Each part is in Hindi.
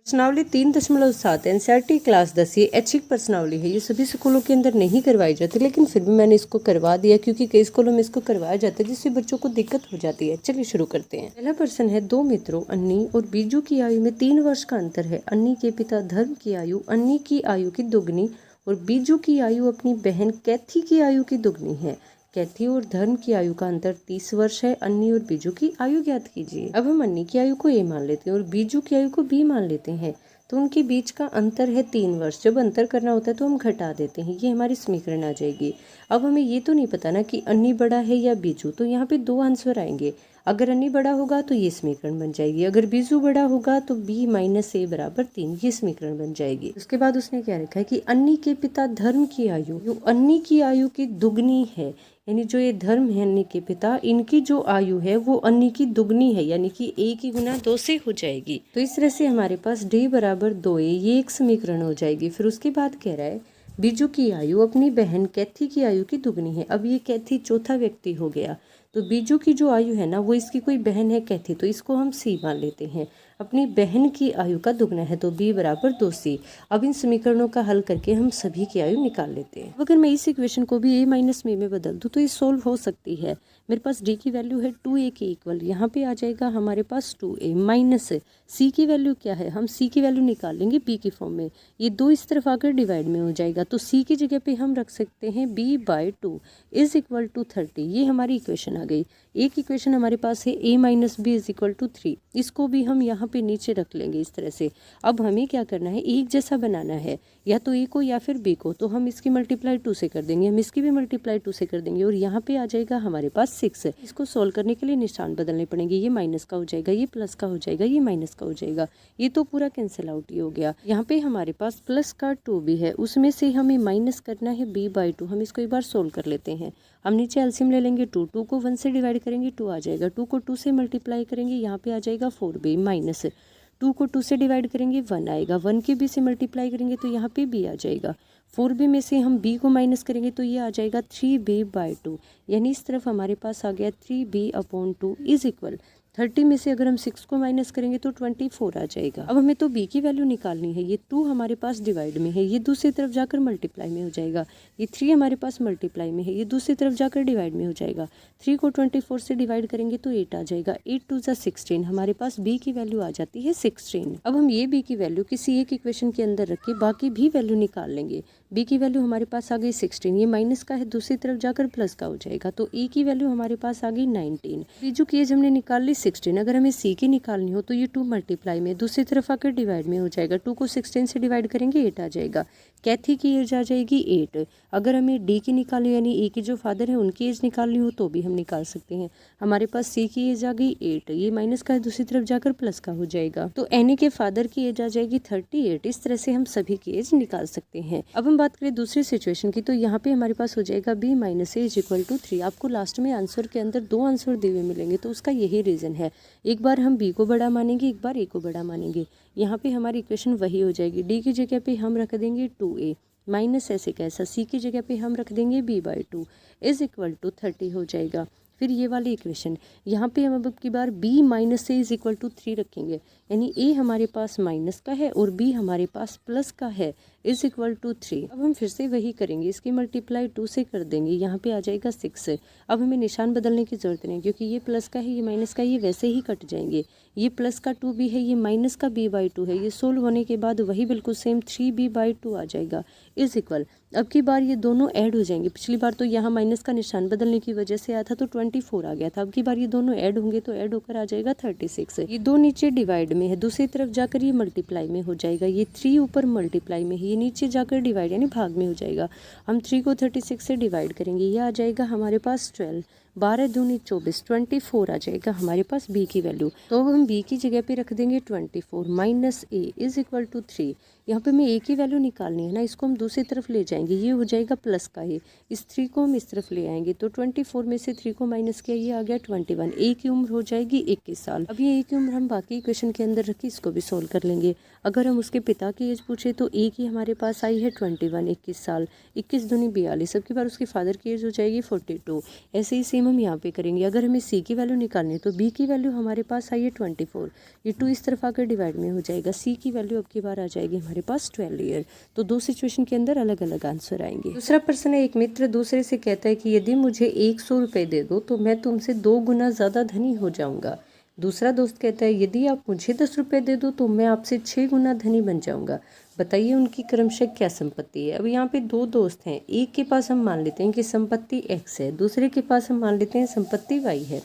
प्रश्नावली 3.7 एनसीईआरटी क्लास 10 ये ऐच्छिक प्रश्नावली है। ये सभी स्कूलों के अंदर नहीं करवाई जाती, लेकिन फिर भी मैंने इसको करवा दिया क्योंकि कई स्कूलों में इसको करवाया जाता है जिससे बच्चों को दिक्कत हो जाती है। चलिए शुरू करते हैं। पहला प्रश्न है, दो मित्रों अन्नी और बीजू की आयु में 3 वर्ष का अंतर है। अन्नी के पिता धर्म की आयु अन्नी की आयु की दुगनी और बीजू की आयु अपनी बहन कैथी की आयु की दुगनी है। कैथी और धर्म की आयु का अंतर 30 वर्ष है। अन्नी और बीजू की आयु ज्ञात कीजिए। अब हम अन्नी की आयु को ए मान लेते हैं और बीजू की आयु को बी मान लेते हैं, तो उनके बीच का अंतर है 3 वर्ष। जब अंतर करना होता है तो हम घटा देते हैं, ये हमारी समीकरण आ जाएगी। अब हमें ये तो नहीं पता ना कि अन्नी बड़ा है या बीजू, तो यहाँ पे 2 आंसर आएंगे। अगर अन्नी बड़ा होगा तो ये समीकरण बन जाएगी, अगर बीजू बड़ा होगा तो b माइनस ए बराबर 3, ये समीकरण बन जाएगी। उसके बाद उसने क्या लिखा है कि अन्नी के पिता धर्म की आयु जो अन्नी की आयु की दुगनी है, यानी जो ये धर्म है अन्नी के पिता, इनकी जो आयु है वो अन्नी की दुगनी है, यानी कि a की गुना 2 से हो जाएगी। तो इस तरह से हमारे पास d बराबर 2a, ये एक समीकरण हो जाएगी। फिर उसके बाद कह रहा है बीजू की आयु अपनी बहन कैथी की आयु की दुगनी है। अब ये कैथी चौथा व्यक्ति हो गया, तो बीजू की जो आयु है ना वो इसकी कोई बहन है कैथी, तो इसको हम सी मान लेते हैं। अपनी बहन की आयु का दुगना है तो b बराबर 2c। अब इन समीकरणों का हल करके हम सभी की आयु निकाल लेते हैं। अगर मैं इस इक्वेशन को भी a माइनस b में बदल दूँ तो ये सोल्व हो सकती है। मेरे पास d की वैल्यू है 2a के इक्वल, यहाँ पे आ जाएगा हमारे पास 2a माइनस c की वैल्यू क्या है, हम c की वैल्यू निकाल लेंगे b की फॉर्म में। ये 2 इस तरफ आकर डिवाइड में हो जाएगा, तो c की जगह पे हम रख सकते हैं b/2 इज इक्वल टू 30। ये हमारी इक्वेशन आ गई। एक इक्वेशन हमारे पास है a minus b is equal to 3, इसको भी हम यहाँ पे नीचे रख लेंगे इस तरह से। अब हमें क्या करना है, एक जैसा बनाना है, या तो a को या फिर b को, तो हम इसकी मल्टीप्लाई 2 से कर देंगे, हम इसकी भी मल्टीप्लाई 2 से कर देंगे और यहाँ पे आ जाएगा हमारे पास 6। इसको सोल्व करने के लिए निशान बदलने पड़ेंगे, ये माइनस का हो जाएगा, ये प्लस का हो जाएगा, ये माइनस का हो जाएगा, ये तो पूरा कैंसिल आउट ही हो गया। यहाँ पे हमारे पास प्लस का 2 भी है, उसमें से हमें माइनस करना है b/2। हम इसको एक बार सोल्व कर लेते हैं। हम नीचे एलसीएम ले लेंगे, 2 को 1 से डिवाइड करेंगे 2 आ जाएगा, 2 को 2 से मल्टीप्लाई करेंगे यहाँ पे आ जाएगा 4b माइनस 2 को 2 से डिवाइड करेंगे 1 आएगा, 1 के b से मल्टीप्लाई करेंगे तो यहाँ पे b आ जाएगा, 4b में से हम b को माइनस करेंगे तो ये आ जाएगा 3b/2, यानी इस तरफ हमारे पास आ गया 3b/2 इज इक्वल 30 में से अगर हम 6 को माइनस करेंगे तो 24 आ जाएगा। अब हमें तो b की वैल्यू निकालनी है, ये 2 हमारे पास डिवाइड में है, ये दूसरी तरफ जाकर मल्टीप्लाई में हो जाएगा, ये 3 हमारे पास मल्टीप्लाई में है, ये दूसरी तरफ जाकर डिवाइड में हो जाएगा। 3 को 24 से डिवाइड करेंगे तो 8 आ जाएगा, 8 2 जा 16, हमारे पास b की वैल्यू आ जाती है 16। अब हम ये b की वैल्यू किसी एक इक्वेशन के अंदर रख के बाकी भी वैल्यू निकाल लेंगे। b की वैल्यू हमारे पास आ गई 16, ये माइनस का है, दूसरी तरफ जाकर प्लस का हो जाएगा, तो a की वैल्यू हमारे पास आ गई 19। बीजू की एज हमने निकाल ली 16, अगर हमें c की निकालनी हो तो ये 2 मल्टीप्लाई में दूसरी तरफ आकर डिवाइड में हो जाएगा, 2 को 16 से डिवाइड करेंगे 8 आ जाएगा। कैथी की एज आ जाएगी 8। अगर हमें d की निकालनी यानी a की जो फादर है उनकी एज निकालनी हो तो भी हम निकाल सकते हैं। हमारे पास c की एज आ गई 8, ये माइनस का है, दूसरी तरफ जाकर प्लस का हो जाएगा, तो एन के फादर की एज आ जाएगी 38। इस तरह से हम सभी की एज निकाल सकते हैं। अब हम बात करें दूसरी सिचुएशन की, तो यहाँ पे हमारे पास हो जाएगा b minus a is equal to 3। आपको लास्ट में आंसर के अंदर 2 आंसर दिए हुए मिलेंगे, तो उसका यही रीजन है। एक बार हम b को बड़ा मानेंगे, एक बार a को बड़ा मानेंगे, यहाँ पे हमारी इक्वेशन वही हो जाएगी। d की जगह पे हम रख देंगे 2a माइनस ऐसे कैसा, c की जगह पे हम रख देंगे b/2 इज इक्वल टू 30 हो जाएगा। फिर ये वाली इक्वेशन यहाँ पे हम अब की बार b minus a is equal to 3 रखेंगे, यानी a हमारे पास माइनस का है और b हमारे पास प्लस का है इज इक्वल टू 3। अब हम फिर से वही करेंगे, इसकी मल्टीप्लाई 2 से कर देंगे, यहाँ पे आ जाएगा 6। अब हमें निशान बदलने की जरूरत नहीं, क्योंकि ये प्लस का है ये माइनस का, ये वैसे ही कट जाएंगे। ये प्लस का 2 भी है, ये माइनस का b/2 है, ये सोल्व होने के बाद वही बिल्कुल सेम 3b/2 आ जाएगा इज इक्वल। अब की बार ये दोनों ऐड हो जाएंगे, पिछली बार तो यहाँ माइनस का निशान बदलने की वजह से आया था तो 24 आ गया था, अब की बार ये दोनों ऐड होंगे तो ऐड होकर आ जाएगा 36। ये 2 नीचे डिवाइड में है, दूसरी तरफ जाकर ये मल्टीप्लाई में हो जाएगा, ये 3 ऊपर मल्टीप्लाई में है, ये नीचे जाकर डिवाइड यानी भाग में हो जाएगा। हम 3 को 36 से डिवाइड करेंगे, ये आ जाएगा हमारे पास 12, 12 दूनी 24, 24 आ जाएगा हमारे पास b की वैल्यू। तो अब हम b की जगह पे रख देंगे 24 minus a is equal to 3। यहाँ पे हमें a की वैल्यू निकालनी है ना, इसको हम दूसरी तरफ ले जाएंगे, ये हो जाएगा प्लस का a, इस 3 को हम इस तरफ ले आएंगे, तो 24 में से 3 को माइनस किया, ये आ गया 21। a की उम्र हो जाएगी 21 साल। अब ये a की उम्र हम बाकी इक्वेशन के अंदर रखी, इसको भी सोल्व कर लेंगे। अगर हम उसके पिता की एज पूछे तो a की हमारे पास आई है 21 21 साल, 21 दूनी 42, अब की बार उसके फादर की एज हो जाएगी 42। ऐसे ही सेम हम यहाँ पे करेंगे। अगर हमें सी की वैल्यू निकालनी है तो बी की वैल्यू हमारे पास आई है 24, ये 2 इस तरफ आकर डिवाइड में हो जाएगा। सी की वैल्यू अब की बार आ जाएगी हमारे पास 12 ईयर। तो दो सिचुएशन के अंदर अलग अलग आंसर आएंगे। दूसरा प्रश्न है, एक मित्र दूसरे से कहता है कि यदि मुझे 100 रुपये दे दो तो मैं तुमसे 2 गुना ज़्यादा धनी हो जाऊंगा। दूसरा दोस्त कहता है यदि आप मुझे 10 रुपये दे दो तो मैं आपसे 6 गुना धनी बन जाऊंगा। बताइए उनकी क्रमशः क्या संपत्ति है। अब यहाँ पे दो दोस्त हैं, एक के पास हम मान लेते हैं कि संपत्ति x है, दूसरे के पास हम मान लेते हैं संपत्ति y है।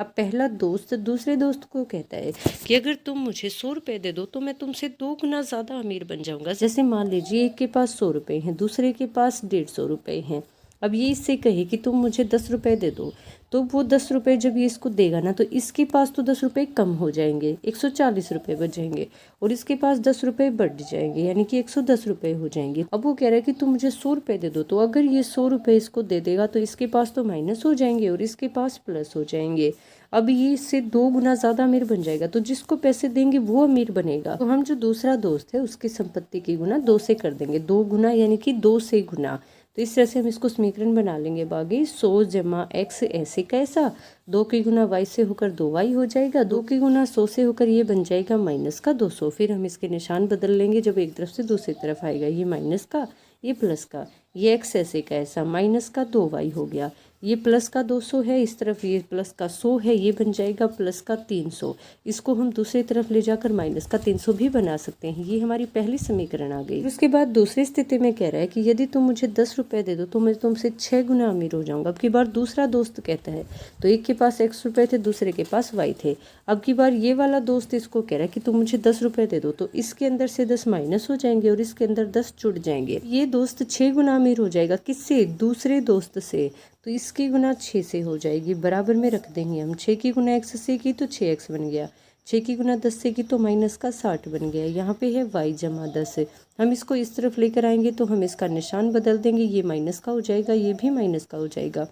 अब पहला दोस्त दूसरे दोस्त को कहता है कि अगर तुम मुझे 100 रुपये दे दो तो मैं तुमसे 2 गुना ज़्यादा अमीर बन जाऊंगा। जैसे मान लीजिए एक के पास 100 रुपये हैं, दूसरे के पास 150 रुपये हैं। अब ये इससे कहे कि तुम मुझे 10 रुपये दे दो, तो वो 10 रुपये जब ये इसको देगा ना तो इसके पास तो 10 रुपये कम हो जाएंगे, 140 रुपये बच जाएंगे, और इसके पास 10 रुपये बढ़ जाएंगे, यानी कि 110 रुपये हो जाएंगे। अब वो कह रहा है कि तुम मुझे 100 रुपये दे दो, तो अगर ये 100 रुपये इसको दे देगा तो इसके पास तो माइनस हो जाएंगे और इसके पास प्लस हो जाएंगे। अब ये इससे 2 गुना ज़्यादा अमीर बन जाएगा, तो जिसको पैसे देंगे वो अमीर बनेगा। तो हम जो दूसरा दोस्त है उसकी संपत्ति की गुना 2 से कर देंगे, 2 गुना यानी कि 2 से गुना। तो इस तरह से हम इसको समीकरण बना लेंगे। बागी 100 जमा x ऐसे कैसा, 2 की गुना y से होकर 2y हो जाएगा, 2 की गुना 100 से होकर ये बन जाएगा माइनस का 200। फिर हम इसके निशान बदल लेंगे, जब एक तरफ से दूसरी तरफ आएगा, ये माइनस का, ये प्लस का, ये x ऐसे का ऐसा, माइनस का 2y हो गया, ये प्लस का 200 है, इस तरफ ये प्लस का 100 है, ये बन जाएगा प्लस का 300। इसको हम दूसरी तरफ ले जाकर माइनस का 300 भी बना सकते हैं। ये हमारी पहली समीकरण आ गई। उसके बाद दूसरी स्थिति में कह रहा है कि यदि तुम मुझे 10 रुपये दे दो तो मैं तुमसे 6 गुना अमीर हो जाऊंगा। अब की बार दूसरा दोस्त कहता है, तो एक के पास x रुपये थे, दूसरे के पास y थे। अब की बार ये वाला दोस्त इसको कह रहा है कि तुम मुझे 10 रुपये दे दो, तो इसके अंदर से 10 माइनस हो जाएंगे और इसके अंदर 10 जुड़ जाएंगे। ये दोस्त 6 गुना अमीर हो जाएगा, किससे, दूसरे दोस्त से। तो इसकी गुना 6 से हो जाएगी, बराबर में रख देंगे हम। 6 की गुना x से की तो 6x बन गया, 6 की गुना 10 से की तो माइनस का 60 बन गया। यहाँ पे है y जमा 10। हम इसको इस तरफ लेकर आएंगे तो हम इसका निशान बदल देंगे, ये माइनस का हो जाएगा, ये भी माइनस का हो जाएगा।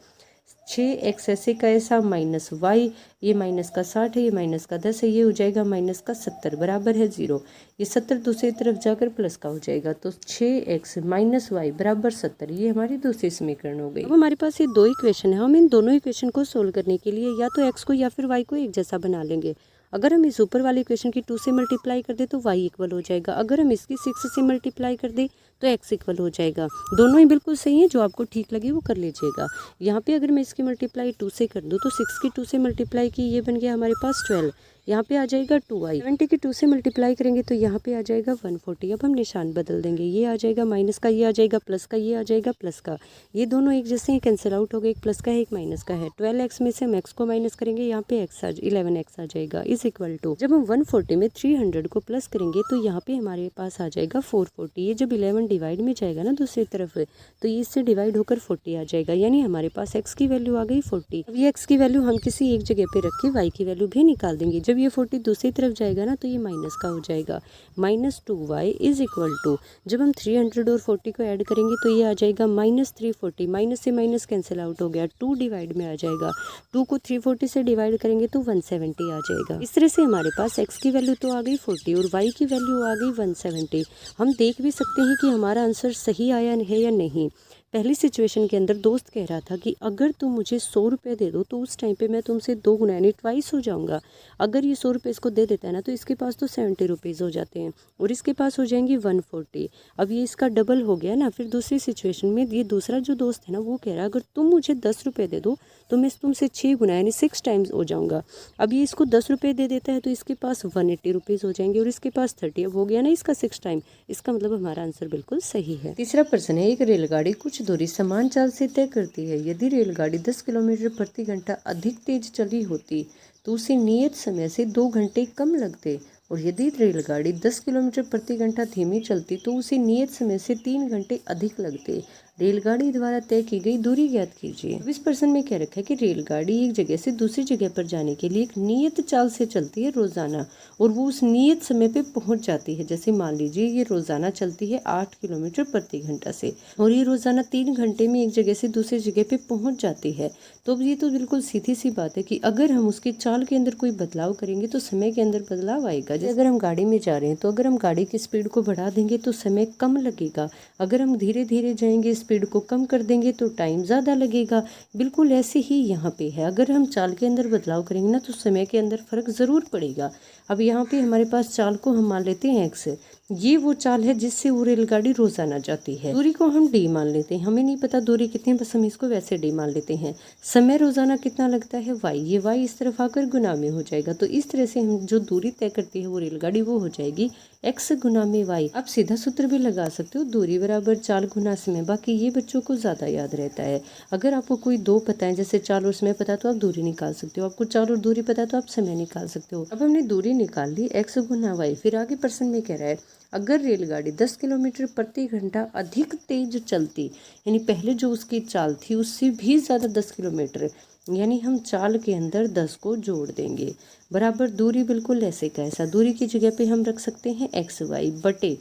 6x ऐसे का ऐसा माइनस y, ये माइनस का 60 है, ये माइनस का 10 है, ये हो जाएगा माइनस का 70, बराबर है 0। ये 70 दूसरी तरफ जाकर प्लस का हो जाएगा, तो 6x माइनस y बराबर 70। ये हमारी दूसरी समीकरण हो गई। अब हमारे पास ये दो इक्वेशन है, हम इन दोनों इक्वेशन को सोल्व करने के लिए या तो x को या फिर y को एक जैसा बना लेंगे। अगर हम इस ऊपर वाली इक्वेशन की 2 से मल्टीप्लाई कर दे तो y इक्वल हो जाएगा, अगर हम इसकी 6 से मल्टीप्लाई कर दे तो x इक्वल हो जाएगा। दोनों ही बिल्कुल सही है, जो आपको ठीक लगे वो कर लीजिएगा। यहाँ पे अगर मैं इसकी मल्टीप्लाई 2 से कर दूँ तो 6 की 2 से मल्टीप्लाई की, ये बन गया हमारे पास 12, यहाँ पे आ जाएगा 2y। 70 की 2 से मल्टीप्लाई करेंगे तो यहाँ पे आ जाएगा 140। अब हम निशान बदल देंगे, ये आ जाएगा माइनस का, ये आ जाएगा प्लस का, ये आ जाएगा प्लस का, ये दोनों एक जैसे ही कैंसिल आउट हो गए, एक प्लस का है एक माइनस का है। 12x में से हम x को माइनस करेंगे, यहाँ पे 11x आ जाएगा इज इक्वल टू, जब हम 140 में 300 को प्लस करेंगे तो यहाँ पे हमारे पास आ जाएगा 440। ये जब 11 डिवाइड में जाएगा ना दूसरी तरफ, तो ये इससे डिवाइड होकर 40 आ जाएगा, यानी हमारे पास x की वैल्यू आ गई 40। अब ये x की वैल्यू हम किसी एक जगह पे रख के y की वैल्यू भी निकाल देंगे। जब ये 40 दूसरी तरफ जाएगा ना तो ये माइनस का हो जाएगा, minus 2y is equal to, जब हम 300 और 40 को ऐड करेंगे तो ये आ जाएगा माइनस 340, माइनस से माइनस कैंसिल आउट हो गया, 2 डिवाइड में आ जाएगा, 2 को 340 से डिवाइड करेंगे तो 170 आ जाएगा। इस तरह से हमारे पास x की वैल्यू तो आ गई 40 और y की वैल्यू आ गई 170। हम देख भी सकते हैं कि हमारा आंसर सही आया है या नहीं। पहली सिचुएशन के अंदर दोस्त कह रहा था कि अगर तुम मुझे 100 रुपये दे दो तो उस टाइम पे मैं तुमसे 2 गुना यानी ट्वाइस हो जाऊंगा। अगर ये 100 रुपये इसको दे देता है ना तो इसके पास तो 70 रुपीज़ हो जाते हैं और इसके पास हो जाएंगी 140। अब ये इसका डबल हो गया ना। फिर दूसरी सिचुएशन में ये दूसरा जो दोस्त है ना वो कह रहा है अगर तुम मुझे 10 रुपये दे दो तो मैं तुमसे 6 गुना यानी 6 टाइम्स हो जाऊंगा। अब ये इसको 10 रुपये दे देता है तो इसके पास 180 रुपीज़ हो जाएंगे और इसके पास 30। अब हो गया ना इसका 6 टाइम, इसका मतलब हमारा आंसर बिल्कुल सही है। तीसरा प्रश्न है, एक रेलगाड़ी कुछ दूरी समान चाल से तय करती है। यदि रेलगाड़ी 10 किलोमीटर प्रति घंटा अधिक तेज चली होती तो उसे नियत समय से 2 घंटे कम लगते, और यदि रेलगाड़ी 10 किलोमीटर प्रति घंटा धीमी चलती तो उसे नियत समय से 3 घंटे अधिक लगते। रेलगाड़ी द्वारा तय की गई दूरी ज्ञात कीजिए। इस प्रश्न में क्या रखा है कि रेलगाड़ी एक जगह से दूसरी जगह पर जाने के लिए एक नियत चाल से चलती है रोजाना, और वो उस नियत समय पे पहुंच जाती है। जैसे मान लीजिए ये रोजाना चलती है 8 किलोमीटर प्रति घंटा से, और ये रोजाना 3 घंटे में एक जगह से दूसरी जगह पे पहुंच जाती है। तो अब ये तो बिल्कुल सीधी सी बात है कि अगर हम उसकी चाल के अंदर कोई बदलाव करेंगे तो समय के अंदर बदलाव आएगा। जैसे अगर हम गाड़ी में जा रहे हैं तो अगर हम गाड़ी की स्पीड को बढ़ा देंगे तो समय कम लगेगा, अगर हम धीरे धीरे जाएंगे स्पीड को कम कर देंगे तो टाइम ज़्यादा लगेगा। बिल्कुल ऐसे ही यहाँ पे है, अगर हम चाल के अंदर बदलाव करेंगे ना तो समय के अंदर फ़र्क ज़रूर पड़ेगा। अब यहाँ पे हमारे पास चाल को हम मान लेते हैं x, ये वो चाल है जिससे वो रेलगाड़ी रोजाना जाती है। दूरी को हम d मान लेते हैं, हमें नहीं पता दूरी कितनी, बस हम इसको वैसे d मान लेते हैं। समय रोजाना कितना लगता है y, ये y इस तरफ आकर गुना में हो जाएगा। तो इस तरह से हम जो दूरी तय करती है वो रेलगाड़ी वो हो जाएगी x गुना में y। आप सीधा सूत्र भी लगा सकते हो, दूरी बराबर चाल गुना समय। बाकी ये बच्चों को ज़्यादा याद रहता है। अगर आपको कोई दो पता है, जैसे चाल और समय पता, तो आप दूरी निकाल सकते हो। आपको चाल और दूरी पता तो आप समय निकाल सकते हो। अब हमने दूरी निकाल ली x गुना y। फिर आगे प्रश्न में कह रहा है अगर रेलगाड़ी 10 किलोमीटर प्रति घंटा अधिक तेज चलती, यानी पहले जो उसकी चाल थी उससे भी ज़्यादा 10 किलोमीटर, यानी हम चाल के अंदर 10 को जोड़ देंगे, बराबर दूरी बिल्कुल ऐसे का ऐसा। दूरी की जगह पे हम रख सकते हैं एक्स वाई बटे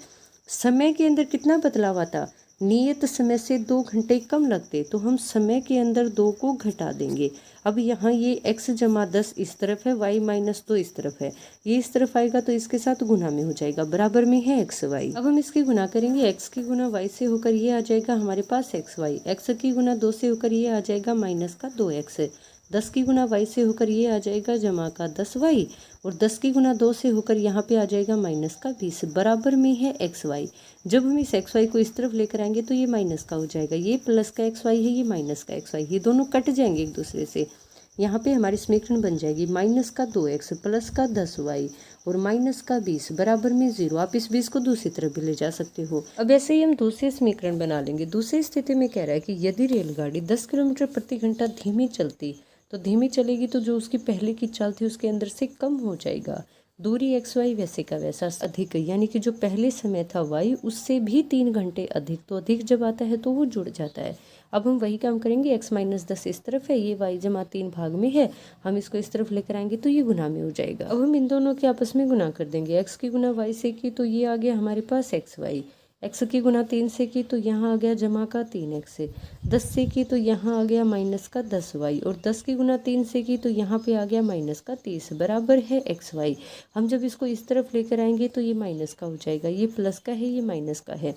समय के अंदर कितना बदलाव आता, नियत समय से 2 घंटे कम लगते, तो हम समय के अंदर 2 को घटा देंगे। अब यहाँ ये x जमा 10 इस तरफ है, y माइनस 2 इस तरफ है, ये इस तरफ आएगा तो इसके साथ गुना में हो जाएगा, बराबर में है x y। अब हम इसकी गुना करेंगे, x की गुना y से होकर ये आ जाएगा हमारे पास x y, x की गुना 2 से होकर ये आ जाएगा माइनस का 2x, 10 की गुना y से होकर ये आ जाएगा जमा का 10y, और 10 की गुना 2 से होकर यहाँ पे आ जाएगा माइनस का 20, बराबर में है एक्स वाई। जब हम इस एक्स वाई को इस तरफ लेकर आएंगे तो ये माइनस का हो जाएगा, ये प्लस का एक्स वाई है, ये माइनस का एक्स वाई, ये दोनों कट जाएंगे एक दूसरे से। यहाँ पे हमारी समीकरण बन जाएगी माइनस का 2x प्लस का 10y और माइनस का 20 बराबर में 0। आप इस 20 को दूसरी तरफ भी ले जा सकते हो। अब ऐसे ही हम दूसरे समीकरण बना लेंगे। दूसरी स्थिति में कह रहा है कि यदि रेलगाड़ी 10 किलोमीटर प्रति घंटा धीमी चलती, तो धीमी चलेगी तो जो उसकी पहले की चाल थी उसके अंदर से कम हो जाएगा। दूरी एक्स वाई वैसे का वैसा अधिक, यानी कि जो पहले समय था वाई उससे भी 3 घंटे अधिक, तो अधिक जब आता है तो वो जुड़ जाता है। अब हम वही काम करेंगे, x माइनस 10 इस तरफ है, ये y जमा 3 भाग में है, हम इसको इस तरफ लेकर आएंगे तो ये गुना में हो जाएगा। अब हम इन दोनों के आपस में गुना कर देंगे, x की गुना y से की तो ये आ गया हमारे पास एक्स वाई, x की गुना 3 से की तो यहाँ आ गया जमा का 3x, 10 से की तो यहाँ आ गया माइनस का 10y, और 10 की गुना 3 से की तो यहाँ पे आ गया माइनस का 30, बराबर है xy। हम जब इसको इस तरफ लेकर आएंगे तो ये माइनस का हो जाएगा, ये प्लस का है, ये माइनस का है।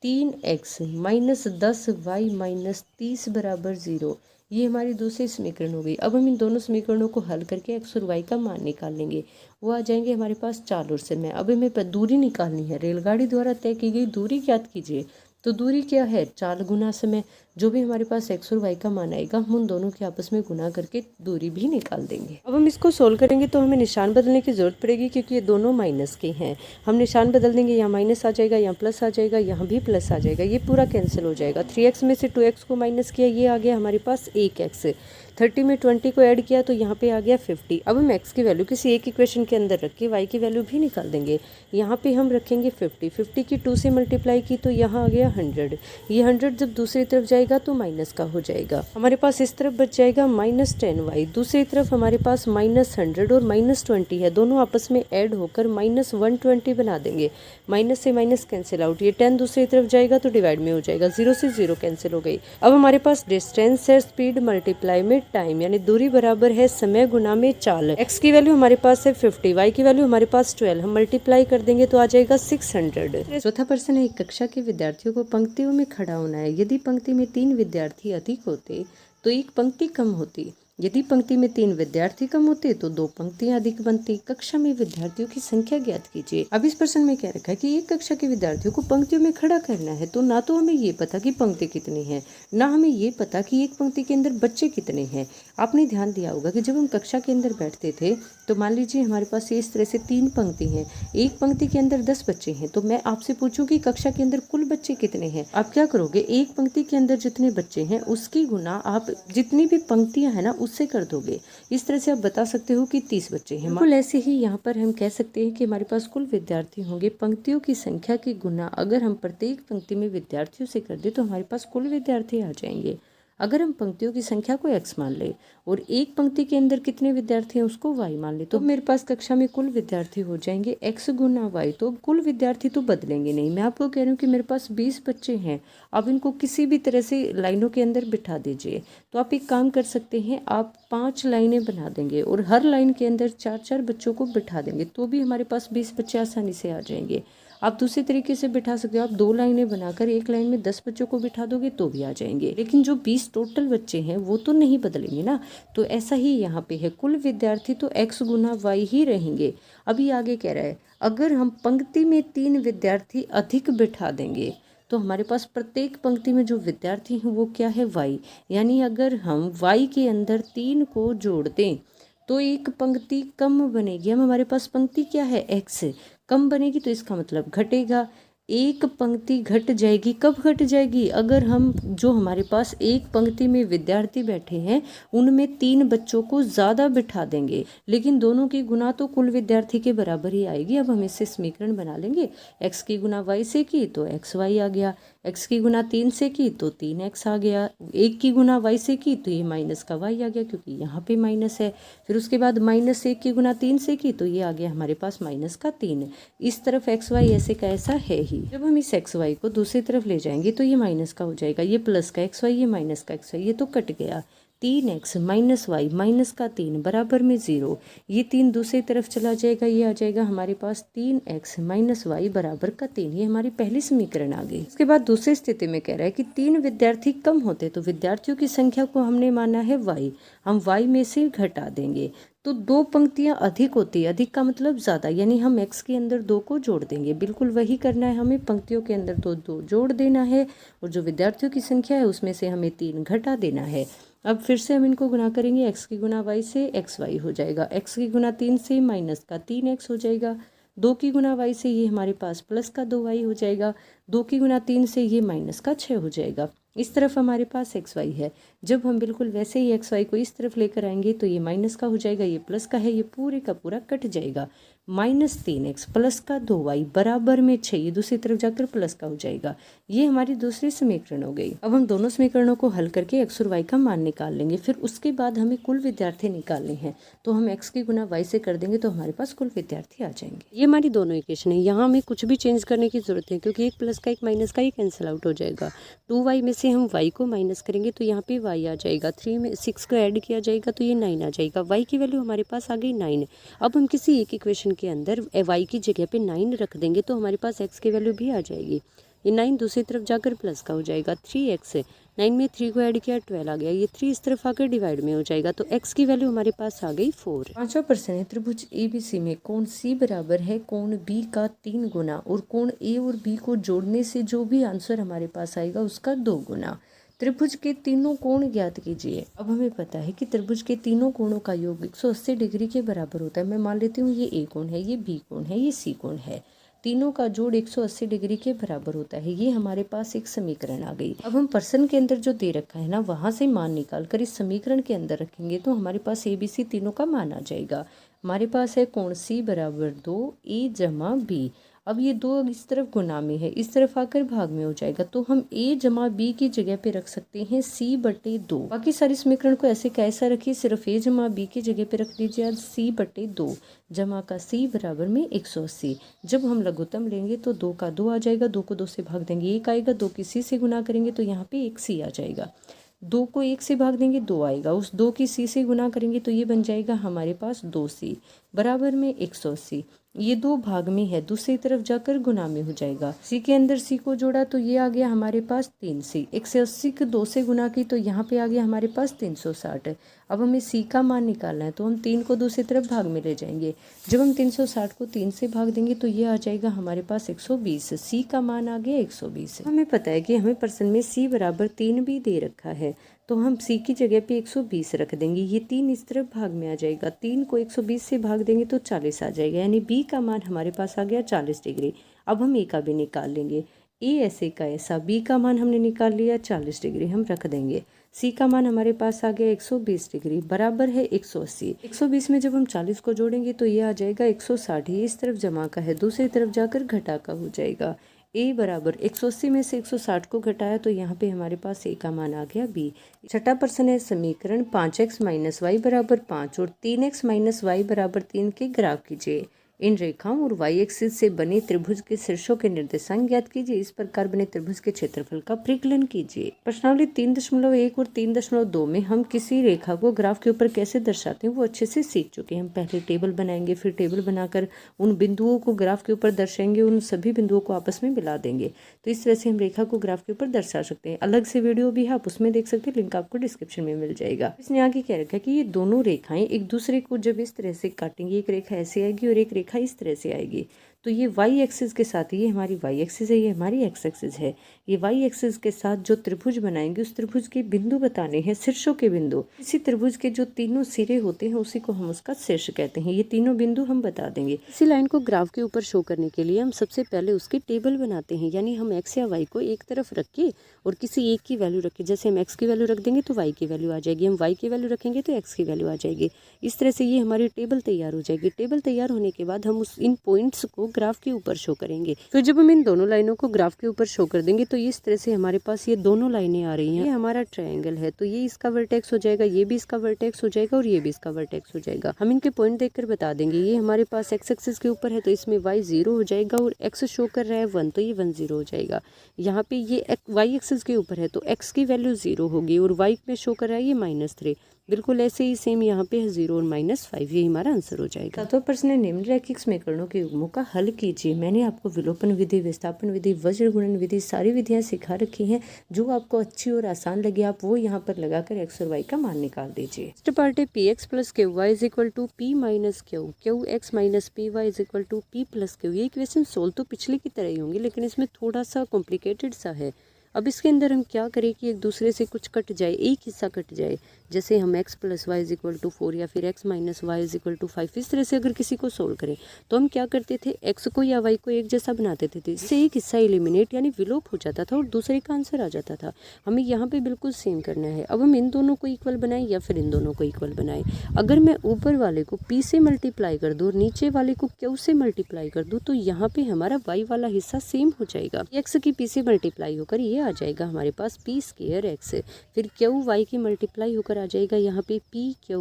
3x माइनस 10y माइनस 30 बराबर 0, ये हमारी दूसरी समीकरण हो गई। अब हम इन दोनों समीकरणों को हल करके x और y का मान निकाल लेंगे, वो आ जाएंगे हमारे पास चाल और समय। अब हमें दूरी निकालनी है, रेलगाड़ी द्वारा तय की गई दूरी ज्ञात कीजिए। तो दूरी क्या है, चाल गुना समय। जो भी हमारे पास x और y का मान आएगा हम उन दोनों के आपस में गुना करके दूरी भी निकाल देंगे। अब हम इसको सोल्व करेंगे तो हमें निशान बदलने की जरूरत पड़ेगी, क्योंकि ये दोनों माइनस के हैं। हम निशान बदल देंगे, यहाँ माइनस आ जाएगा, यहाँ प्लस आ जाएगा, यहाँ भी प्लस आ जाएगा, ये पूरा कैंसिल हो जाएगा। 3x में से 2x को माइनस किया, ये आ गया हमारे पास 1x। 30 में 20 को ऐड किया तो यहाँ पे आ गया 50। अब हम x की वैल्यू किसी एक इक्वेशन के अंदर रख के y की वैल्यू भी निकाल देंगे। यहाँ पे हम रखेंगे 50, 50 की 2 से मल्टीप्लाई की तो यहाँ आ गया 100। ये 100 जब दूसरी तरफ जाएगा तो माइनस का हो जाएगा, हमारे पास इस तरफ बच जाएगा माइनस 10y, दूसरी तरफ हमारे पास माइनस 100 और माइनस 20 है, दोनों आपस में ऐड होकर माइनस 120 बना देंगे। माइनस से माइनस कैंसिल आउट, ये 10 दूसरी तरफ जाएगा तो डिवाइड में हो जाएगा, 0 से 0 कैंसिल हो गई। अब हमारे पास डिस्टेंस है स्पीड मल्टीप्लाई में टाइम, यानी दूरी बराबर है समय गुना में चाल। x की वैल्यू हमारे पास है 50, y की वैल्यू हमारे पास 12, हम मल्टीप्लाई कर देंगे तो आ जाएगा 600। चौथा प्रश्न है, एक कक्षा के विद्यार्थियों को पंक्तियों में खड़ा होना है। यदि पंक्ति में 3 विद्यार्थी अधिक होते तो एक पंक्ति कम होती, यदि पंक्ति में 3 विद्यार्थी कम होते तो 2 पंक्तियां अधिक बनती। कक्षा में विद्यार्थियों की संख्या ज्ञात कीजिए। अब इस प्रश्न में क्या रखा है कि एक कक्षा के विद्यार्थियों को पंक्तियों में खड़ा करना है, तो ना तो हमें ये पता कि पंक्ति कितनी है, ना हमें ये पता कि एक पंक्ति के अंदर बच्चे कितने हैं। आपने ध्यान दिया होगा कि जब हम कक्षा के अंदर बैठते थे तो मान लीजिए हमारे पास इस तरह से 3 पंक्ति हैं, एक पंक्ति के अंदर 10 बच्चे हैं, तो मैं आपसे पूछूं कि कक्षा के अंदर कुल बच्चे कितने हैं। आप क्या करोगे, एक पंक्ति के अंदर जितने बच्चे हैं उसकी गुना आप जितनी भी पंक्तियां हैं ना उससे कर दोगे। इस तरह से आप बता सकते हो कि 30 बच्चे हैं। बिल्कुल ऐसे ही यहाँ पर हम कह सकते हैं कि हमारे पास कुल विद्यार्थी होंगे पंक्तियों की संख्या की गुना अगर हम प्रत्येक पंक्ति में विद्यार्थियों से कर दे तो हमारे पास कुल विद्यार्थी आ जाएंगे। अगर हम पंक्तियों की संख्या को x मान ले और एक पंक्ति के अंदर कितने विद्यार्थी हैं उसको y मान ले, तो मेरे पास कक्षा में कुल विद्यार्थी हो जाएंगे x गुना y। तो कुल विद्यार्थी तो बदलेंगे नहीं, मैं आपको कह रही हूँ कि मेरे पास 20 बच्चे हैं, अब इनको किसी भी तरह से लाइनों के अंदर बिठा दीजिए। तो आप एक काम कर सकते हैं, आप 5 लाइनें बना देंगे और हर लाइन के अंदर 4-4 बच्चों को बिठा देंगे, तो भी हमारे पास 20 बच्चे आसानी से आ जाएंगे। आप दूसरे तरीके से बिठा सकते हो, आप 2 लाइनें बनाकर एक लाइन में 10 बच्चों को बिठा दोगे तो भी आ जाएंगे, लेकिन जो 20 टोटल बच्चे हैं वो तो नहीं बदलेंगे ना। तो ऐसा ही यहाँ पे है, कुल विद्यार्थी तो x गुना y ही रहेंगे। अभी आगे कह रहा है अगर हम पंक्ति में 3 विद्यार्थी अधिक बिठा देंगे तो हमारे पास प्रत्येक पंक्ति में जो विद्यार्थी हैं वो क्या है, y। यानी अगर हम y के अंदर 3 को जोड़ दें तो एक पंक्ति कम बनेगी। हम हमारे पास पंक्ति क्या है, x कम बनेगी, तो इसका मतलब घटेगा। एक पंक्ति घट जाएगी, कब घट जाएगी, अगर हम जो हमारे पास एक पंक्ति में विद्यार्थी बैठे हैं उनमें 3 बच्चों को ज़्यादा बिठा देंगे, लेकिन दोनों की गुना तो कुल विद्यार्थी के बराबर ही आएगी। अब हम इससे समीकरण बना लेंगे, x की गुना y से की तो xy आ गया, x की गुना 3 से की तो 3x आ गया, 1 की गुना y से की तो ये माइनस का y आ गया क्योंकि यहाँ पे माइनस है। फिर उसके बाद -1 की गुना 3 से की तो ये आ गया हमारे पास माइनस का 3। इस तरफ xy ऐसे का ऐसा है ही। जब हम इस xy को दूसरी तरफ ले जाएंगे तो ये माइनस का हो जाएगा, ये प्लस का xy, ये माइनस का xy, ये तो कट गया। 3x माइनस वाई माइनस का 3 बराबर में 0, ये 3 दूसरी तरफ चला जाएगा, ये आ जाएगा हमारे पास 3x माइनस वाई बराबर का 3। ये हमारी पहली समीकरण आ गई। उसके बाद दूसरी स्थिति में कह रहा है कि 3 विद्यार्थी कम होते तो विद्यार्थियों की संख्या को हमने माना है y, हम y में से घटा देंगे तो 2 पंक्तियां अधिक होती है, अधिक का मतलब ज़्यादा, यानी हम x के अंदर 2 को जोड़ देंगे। बिल्कुल वही करना है हमें, पंक्तियों के अंदर 2 जोड़ देना है और जो विद्यार्थियों की संख्या है उसमें से हमें 3 घटा देना है। अब फिर से हम इनको गुना करेंगे, x की गुना y से xy हो जाएगा, x की गुना 3 से माइनस का 3x हो जाएगा, 2 की गुना y से ये हमारे पास प्लस का 2y हो जाएगा, 2 की गुना 3 से ये माइनस का 6 हो जाएगा। इस तरफ हमारे पास xy है, जब हम बिल्कुल वैसे ही xy को इस तरफ लेकर आएंगे तो ये माइनस का हो जाएगा, ये प्लस का है, ये पूरे का पूरा कट जाएगा। -3x प्लस का 2y बराबर में 6, ये दूसरी तरफ जाकर प्लस का हो जाएगा। ये हमारी दूसरी समीकरण हो गई। अब हम दोनों समीकरणों को हल करके x और y का मान निकाल लेंगे। फिर उसके बाद हमें कुल विद्यार्थी निकालने हैं, तो हम x की गुना y से कर देंगे तो हमारे पास कुल विद्यार्थी आ जाएंगे। ये हमारी दोनों इक्वेशन है, यहाँ हमें कुछ भी चेंज करने की जरूरत है क्योंकि एक प्लस का एक माइनस का ही कैंसिल आउट हो जाएगा। 2y में से हम y को माइनस करेंगे तो यहाँ पे y आ जाएगा, 3 में 6 को ऐड किया जाएगा तो ये 9 आ जाएगा। y की वैल्यू हमारे पास आ गई 9। अब हम किसी एक इक्वेशन के अंदर y की जगह पे 9 रख देंगे तो हमारे पास x की वैल्यू भी आ जाएगी। ये 9 दूसरी तरफ जाकर प्लस का हो जाएगा, 3x 9 में 3 को ऐड किया 12 आ गया, ये 3 इस तरफ आकर डिवाइड में हो जाएगा तो x की वैल्यू हमारे पास आ गई 4। पांचवा प्रश्न है, त्रिभुज ABC में कोण C बराबर है कोण B का 3 गुना और कोण A और B को जोड़ने से जो भी आंसर हमारे पास आएगा उसका 2 गुना। त्रिभुज के तीनों कोण ज्ञात कीजिए। अब हमें पता है कि त्रिभुज के तीनों कोणों का योग 180 डिग्री के बराबर होता है। मैं मान लेती हूँ ये A कोण है, ये B कोण है, ये C कोण है, तीनों का जोड़ 180 डिग्री के बराबर होता है। ये हमारे पास एक समीकरण आ गई। अब हम प्रश्न के अंदर जो दे रखा है ना वहां से मान निकाल कर इस समीकरण के अंदर रखेंगे तो हमारे पास ABC तीनों का मान आ जाएगा। हमारे पास है कोण C बराबर 2 A जमा B। अब ये 2 इस तरफ गुना में है, इस तरफ आकर भाग में हो जाएगा तो हम A जमा B की जगह पे रख सकते हैं C/2। बाकी सारी समीकरण को ऐसे कैसा रखिए, सिर्फ A जमा B की जगह पे रख दीजिए आज C/2 जमा का C बराबर में 180। जब हम लघुत्तम लेंगे तो 2 का 2 आ जाएगा, 2 को 2 से भाग देंगे 1 आएगा, 2 की C से गुना करेंगे तो यहाँ पे 1 C आ जाएगा, 2 को 1 से भाग देंगे 2 आएगा, उस 2 की C से गुना करेंगे तो ये बन जाएगा हमारे पास 2C बराबर में 180। ये 2 भाग में है, दूसरी तरफ जाकर गुना में हो जाएगा। C के अंदर C को जोड़ा तो ये आ गया हमारे पास 3C। 180 को 2 से गुना की तो यहाँ पे आ गया हमारे पास 360। अब हमें C का मान निकालना है तो हम 3 को दूसरी तरफ भाग में ले जाएंगे। जब हम 360 को 3 से भाग देंगे तो ये आ जाएगा हमारे पास 120। C का मान आ गया 120। हमें पता है कि हमें प्रश्न में C बराबर 3 भी दे रखा है तो हम C की जगह पे 120 रख देंगे। ये 3 इस तरफ भाग में आ जाएगा, 3 को 120 से भाग देंगे तो 40 आ जाएगा, यानी B का मान हमारे पास आ गया 40 डिग्री। अब हम A का भी निकाल लेंगे। A ऐसे का ऐसा, B का मान हमने निकाल लिया 40 डिग्री, हम रख देंगे। C का मान हमारे पास आ गया 120 डिग्री बराबर है 180। 120 में जब हम 40 को जोड़ेंगे तो ये आ जाएगा 160। ये इस तरफ जमा का है, दूसरी तरफ जाकर घटा का हो जाएगा। A बराबर 180 में से 160 को घटाया तो यहाँ पे हमारे पास A का मान आ गया B। छठा प्रश्न है, समीकरण 5x माइनस वाई बराबर 5 और 3x माइनस वाई बराबर 3 के ग्राफ कीजिए। इन रेखाओं और वाई एक्सिस से बने त्रिभुज के शीर्षों के निर्देशांक ज्ञात कीजिए। इस प्रकार बने त्रिभुज के क्षेत्रफल का परिकलन कीजिए। प्रश्नावली 3.1 और 3.2 में हम किसी रेखा को ग्राफ के ऊपर कैसे दर्शाते हैं वो अच्छे से सीख चुके हैं। हम पहले टेबल बनाएंगे, फिर टेबल बनाकर उन बिंदुओं को ग्राफ के ऊपर दर्शाएंगे, उन सभी बिंदुओं को आपस में मिला देंगे। तो इस तरह से हम रेखा को ग्राफ के ऊपर दर्शा सकते हैं। अलग से वीडियो भी है, आप उसमें देख सकते हैं, लिंक आपको डिस्क्रिप्शन में मिल जाएगा। इसने आगे क्या रखा कि ये दोनों रेखाएं एक दूसरे को जब इस तरह से काटेंगी, एक रेखा ऐसे आएगी और एक रेखा इस तरह से आएगी, तो ये वाई एक्सिस के साथ, ये हमारी वाई एक्सिस है, ये हमारी एक्स एक्सिस है। ये वाई एक्सिस के साथ जो त्रिभुज बनाएंगे उस त्रिभुज के बिंदु बताने हैं, शीर्षों के बिंदु। इसी त्रिभुज के जो तीनों सिरे होते हैं उसी को हम उसका शीर्ष कहते हैं। ये तीनों बिंदु हम बता देंगे। इसी लाइन को ग्राफ के ऊपर शो करने के लिए हम सबसे पहले उसके टेबल बनाते हैं, यानी हम एक्स या वाई को एक तरफ रख के और किसी एक की वैल्यू रखें। जैसे हम एक्स की वैल्यू रख देंगे तो वाई की वैल्यू आ जाएगी, हम वाई की वैल्यू रखेंगे तो एक्स की वैल्यू आ जाएगी। इस तरह से ये हमारी टेबल तैयार हो जाएगी। टेबल तैयार होने के बाद हम इन पॉइंट्स को ग्राफ के ऊपर शो करेंगे। फिर जब हम इन दोनों लाइनों को ग्राफ के ऊपर शो कर देंगे तो इस तरह से हमारे पास ये दोनों लाइनें आ रही हैं। ये हमारा ट्रायंगल है, तो ये इसका वर्टेक्स हो जाएगा, ये भी इसका वर्टेक्स हो जाएगा और ये भी इसका वर्टेक्स हो जाएगा। हम इनके पॉइंट देखकर बता देंगे। ये हमारे पास एक्स एक्सिस के ऊपर है तो इसमें y 0 हो जाएगा और x शो कर रहा है 1, तो ये 1 0 हो जाएगा। यहाँ पे ये y एक्सिस के ऊपर है तो x की वैल्यू 0 होगी और y में शो कर रहा है ये -3। बिल्कुल ऐसे ही सेम यहाँ पे है 0 और -5, ये हमारा आंसर हो जाएगा। तो प्रश्न निम्नलिखित समीकरणों के युग्मों का हल कीजिए। मैंने आपको विलोपन विधि, विस्थापन विधि, वज्र गुणन विधि सारी विधियां सिखा रखी हैं। जो आपको अच्छी और आसान लगे आप वो यहाँ पर लगाकर x और y का मान निकाल दीजिए। नेक्स्ट पार्ट है px + qy = p - q, qx - py = p + q। ये इक्वेशन सोल्व तो पिछले की तरह ही होंगी, लेकिन इसमें थोड़ा सा कॉम्प्लिकेटेड सा है। अब इसके अंदर हम क्या करें कि एक दूसरे से कुछ कट जाए, एक हिस्सा कट जाए। जैसे हम x + y = 4 या फिर x - y = 5, इस तरह से अगर किसी को सोल्व करें तो हम क्या करते थे, x को या y को एक जैसा बनाते थे, इससे एक हिस्सा एलिमिनेट यानी विलोप हो जाता था और दूसरे का आंसर आ जाता था। हमें यहाँ पे बिल्कुल सेम करना है। अब हम इन दोनों को इक्वल बनाएं या फिर इन दोनों को इक्वल बनाएं। अगर मैं ऊपर वाले को p से मल्टीप्लाई कर दूँ और नीचे वाले को q से मल्टीप्लाई कर दूँ तो यहाँ पे हमारा y वाला हिस्सा सेम हो जाएगा। x की p से मल्टीप्लाई होकर ये आ जाएगा हमारे पास p² x, फिर q y की मल्टीप्लाई होकर आ जाएगा यहाँ पे pqy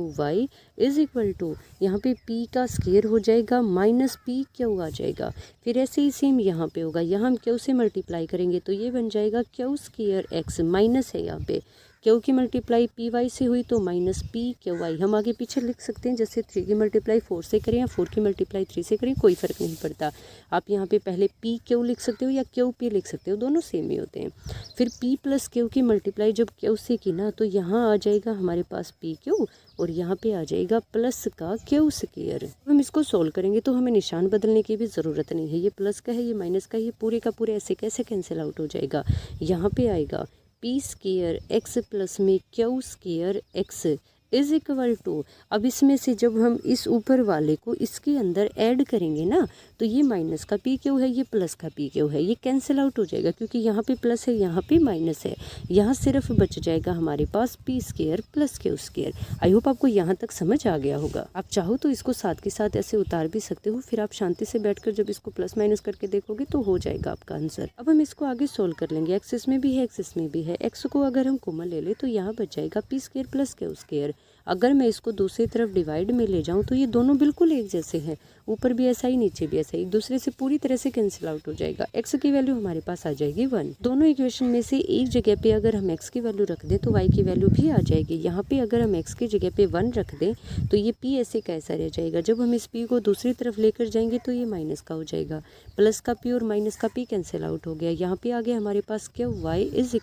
= यहाँ पे p का स्क्वायर हो जाएगा -pq आ जाएगा। फिर ऐसे ही सेम यहाँ पे होगा, यहाँ हम q से मल्टीप्लाई करेंगे तो ये बन जाएगा q² x, माइनस है यहाँ पे, q की मल्टीप्लाई py से हुई तो -pqy। हम आगे पीछे लिख सकते हैं, जैसे 3 की मल्टीप्लाई 4 से करें या 4 की मल्टीप्लाई 3 से करें, कोई फ़र्क नहीं पड़ता। आप यहाँ पे पहले pq लिख सकते हो या qp लिख सकते हो, दोनों सेम ही होते हैं। फिर p + q की मल्टीप्लाई जब q से की ना तो यहाँ आ जाएगा हमारे पास pq और यहाँ पे आ जाएगा प्लस का q²। हम इसको सोल्व करेंगे तो हमें निशान बदलने की भी ज़रूरत नहीं है। ये प्लस का है, ये माइनस का है, ये पूरे का पूरे ऐसे कैसे कैंसिल आउट हो जाएगा। यहाँ पे आएगा p² x प्लस में q² x = अब इसमें से जब हम इस ऊपर वाले को इसके अंदर ऐड करेंगे ना तो ये माइनस का pq है, ये प्लस का pq है, ये कैंसिल आउट हो जाएगा क्योंकि यहाँ पे प्लस है, यहाँ पे माइनस है। यहाँ सिर्फ बच जाएगा हमारे पास p² + q²। आई होप आपको यहाँ तक समझ आ गया होगा। आप चाहो तो इसको साथ के साथ ऐसे उतार भी सकते हो, फिर आप शांति से बैठकर जब इसको प्लस माइनस करके देखोगे तो हो जाएगा आपका आंसर। अब हम इसको आगे सोल्व कर लेंगे। एक्स इसमें भी है, एक्स इसमें भी है। एक्स को अगर हम कॉमन ले ले तो यहाँ बच जाएगा p² + q²। अगर मैं इसको दूसरी तरफ डिवाइड में ले जाऊं तो ये दोनों बिल्कुल एक जैसे हैं, ऊपर भी ऐसा ही नीचे भी ऐसा ही, एक दूसरे से पूरी तरह से कैंसिल आउट हो जाएगा। x की वैल्यू हमारे पास आ जाएगी 1। दोनों इक्वेशन में से एक जगह पे अगर हम x की वैल्यू रख दें तो y की वैल्यू भी आ जाएगी। यहाँ पे अगर हम x की जगह पे 1 रख दें तो ये p ऐसे कैसा रह जाएगा। जब हम इस p को दूसरी तरफ लेकर जाएंगे तो ये माइनस का हो जाएगा, प्लस का p और माइनस का p कैंसिल आउट हो गया। यहाँ पे आ गया हमारे पास q y =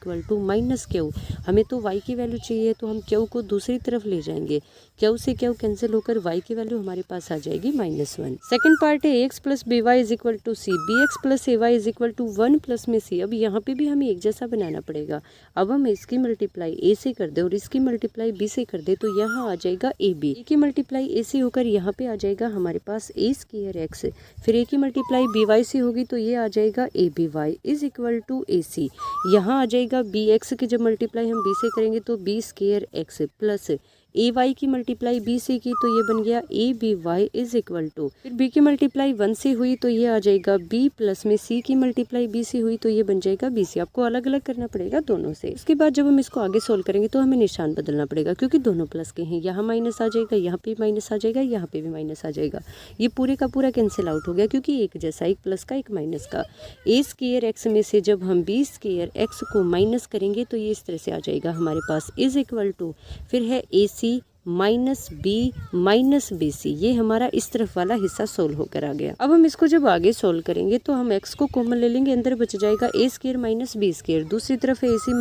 -q। हमें तो y की वैल्यू चाहिए तो हम q को दूसरी तरफ ले जाएंगे, q से q कैंसिल होकर y की वैल्यू हमारे पास आ जाएगी -1। सेकंड पार्ट है ax + by = c, bx + ay = 1 + में c। अब यहाँ पे भी हमें एक जैसा बनाना पड़ेगा। अब हम इसकी मल्टीप्लाई a से कर दे और इसकी मल्टीप्लाई b से कर दे तो यहाँ आ जाएगा ab। a की मल्टीप्लाई a से होकर यहाँ पे आ जाएगा हमारे पास a² x, फिर a की मल्टीप्लाई by से होगी तो ये आ जाएगा aby = ac। यहाँ आ जाएगा bx की जब मल्टीप्लाई हम b से करेंगे तो b² x plus a y की मल्टीप्लाई बी से की तो ये बन गया a b Y is equal to, फिर बी की मल्टीप्लाई 1 से हुई तो ये आ जाएगा बी प्लस में सी की मल्टीप्लाई बी से हुई तो ये बन जाएगा बी सी। आपको अलग अलग करना पड़ेगा दोनों से। इसके बाद जब हम इसको आगे सोल्व करेंगे तो हमें निशान बदलना पड़ेगा क्योंकि दोनों प्लस के हैं। यहाँ माइनस आ जाएगा, यहाँ पे माइनस आ जाएगा, यहाँ पे भी माइनस आ जाएगा। ये पूरे का पूरा कैंसिल आउट हो गया क्योंकि एक जैसा, एक प्लस का एक माइनस का। ए स्क्वायर एक्स में से जब हम बी स्क्वायर एक्स को माइनस करेंगे तो ये इस तरह से आ जाएगा हमारे पास इज इक्वल टू, फिर है ए सी माइनस बी सी। ये हमारा इस तरफ वाला हिस्सा सोल्व होकर आ गया। अब हम इसको जब आगे सोल्व करेंगे तो हम x को कॉमन ले लेंगे, अंदर बच जाएगा A square minus b square, दूसरी तरफ है ए सी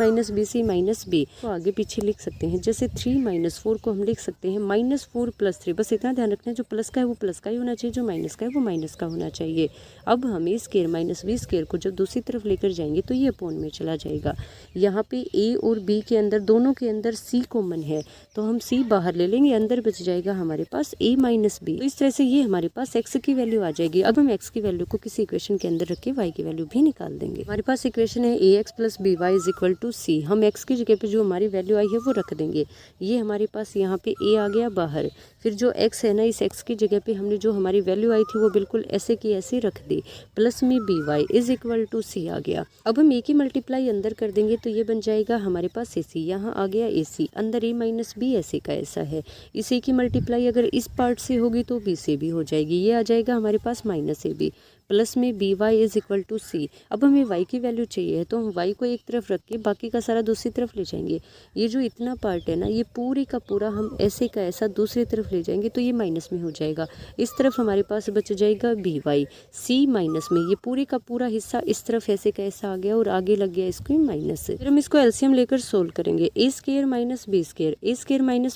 माइनस बी तो आगे पीछे लिख सकते हैं। जैसे 3 माइनस 4 को हम लिख सकते हैं -4 + 3। बस इतना ध्यान रखना है, जो प्लस का है वो प्लस का ही होना चाहिए, जो माइनस का है वो माइनस का होना चाहिए। अब हम ए स्क्वायर माइनस बी स्क्वायर को जब दूसरी तरफ लेकर जाएंगे तो ये अपोन में चला जाएगा। यहाँ पे ए और बी के अंदर, दोनों के अंदर सी कॉमन है तो हम सी बाहर ले लेंगे, अंदर बच जाएगा हमारे पास a माइनस बी। तो इस तरह से ये हमारे पास x की वैल्यू आ जाएगी। अब हम x की वैल्यू को किसी इक्वेशन के अंदर रख के y की वैल्यू भी निकाल देंगे। हमारे पास इक्वेशन है ax + by = c। हम x की जगह पे जो हमारी वैल्यू आई है वो रख देंगे। ये हमारे पास यहाँ पे a आ गया बाहर, फिर जो x है ना, इस x की जगह पे हमने जो हमारी वैल्यू आई थी वो बिल्कुल ऐसे की ऐसे रख दी, प्लस में by = c आ गया। अब हम a की मल्टीप्लाई अंदर कर देंगे तो ये बन जाएगा हमारे पास ac। यहाँ आ गया ac, अंदर a माइनस बी ऐसे का ऐसा है। इस a की मल्टीप्लाई अगर इस पार्ट से होगी तो b से भी हो जाएगी। ये आ जाएगा हमारे पास माइनस ab प्लस में by = c। अब हमें y की वैल्यू चाहिए है तो हम y को एक तरफ रख के बाकी का सारा दूसरी तरफ ले जाएंगे। ये जो इतना पार्ट है ना, ये पूरे का पूरा हम ऐसे का ऐसा दूसरी तरफ ले जाएंगे तो ये माइनस में हो जाएगा। इस तरफ हमारे पास बच जाएगा by, c माइनस में, ये पूरे का पूरा हिस्सा इस तरफ ऐसे का ऐसा आ गया और आगे लग गया इसको माइनस से। फिर हम इसको एलसीएम लेकर सोल्व करेंगे। ए स्क्वायर माइनस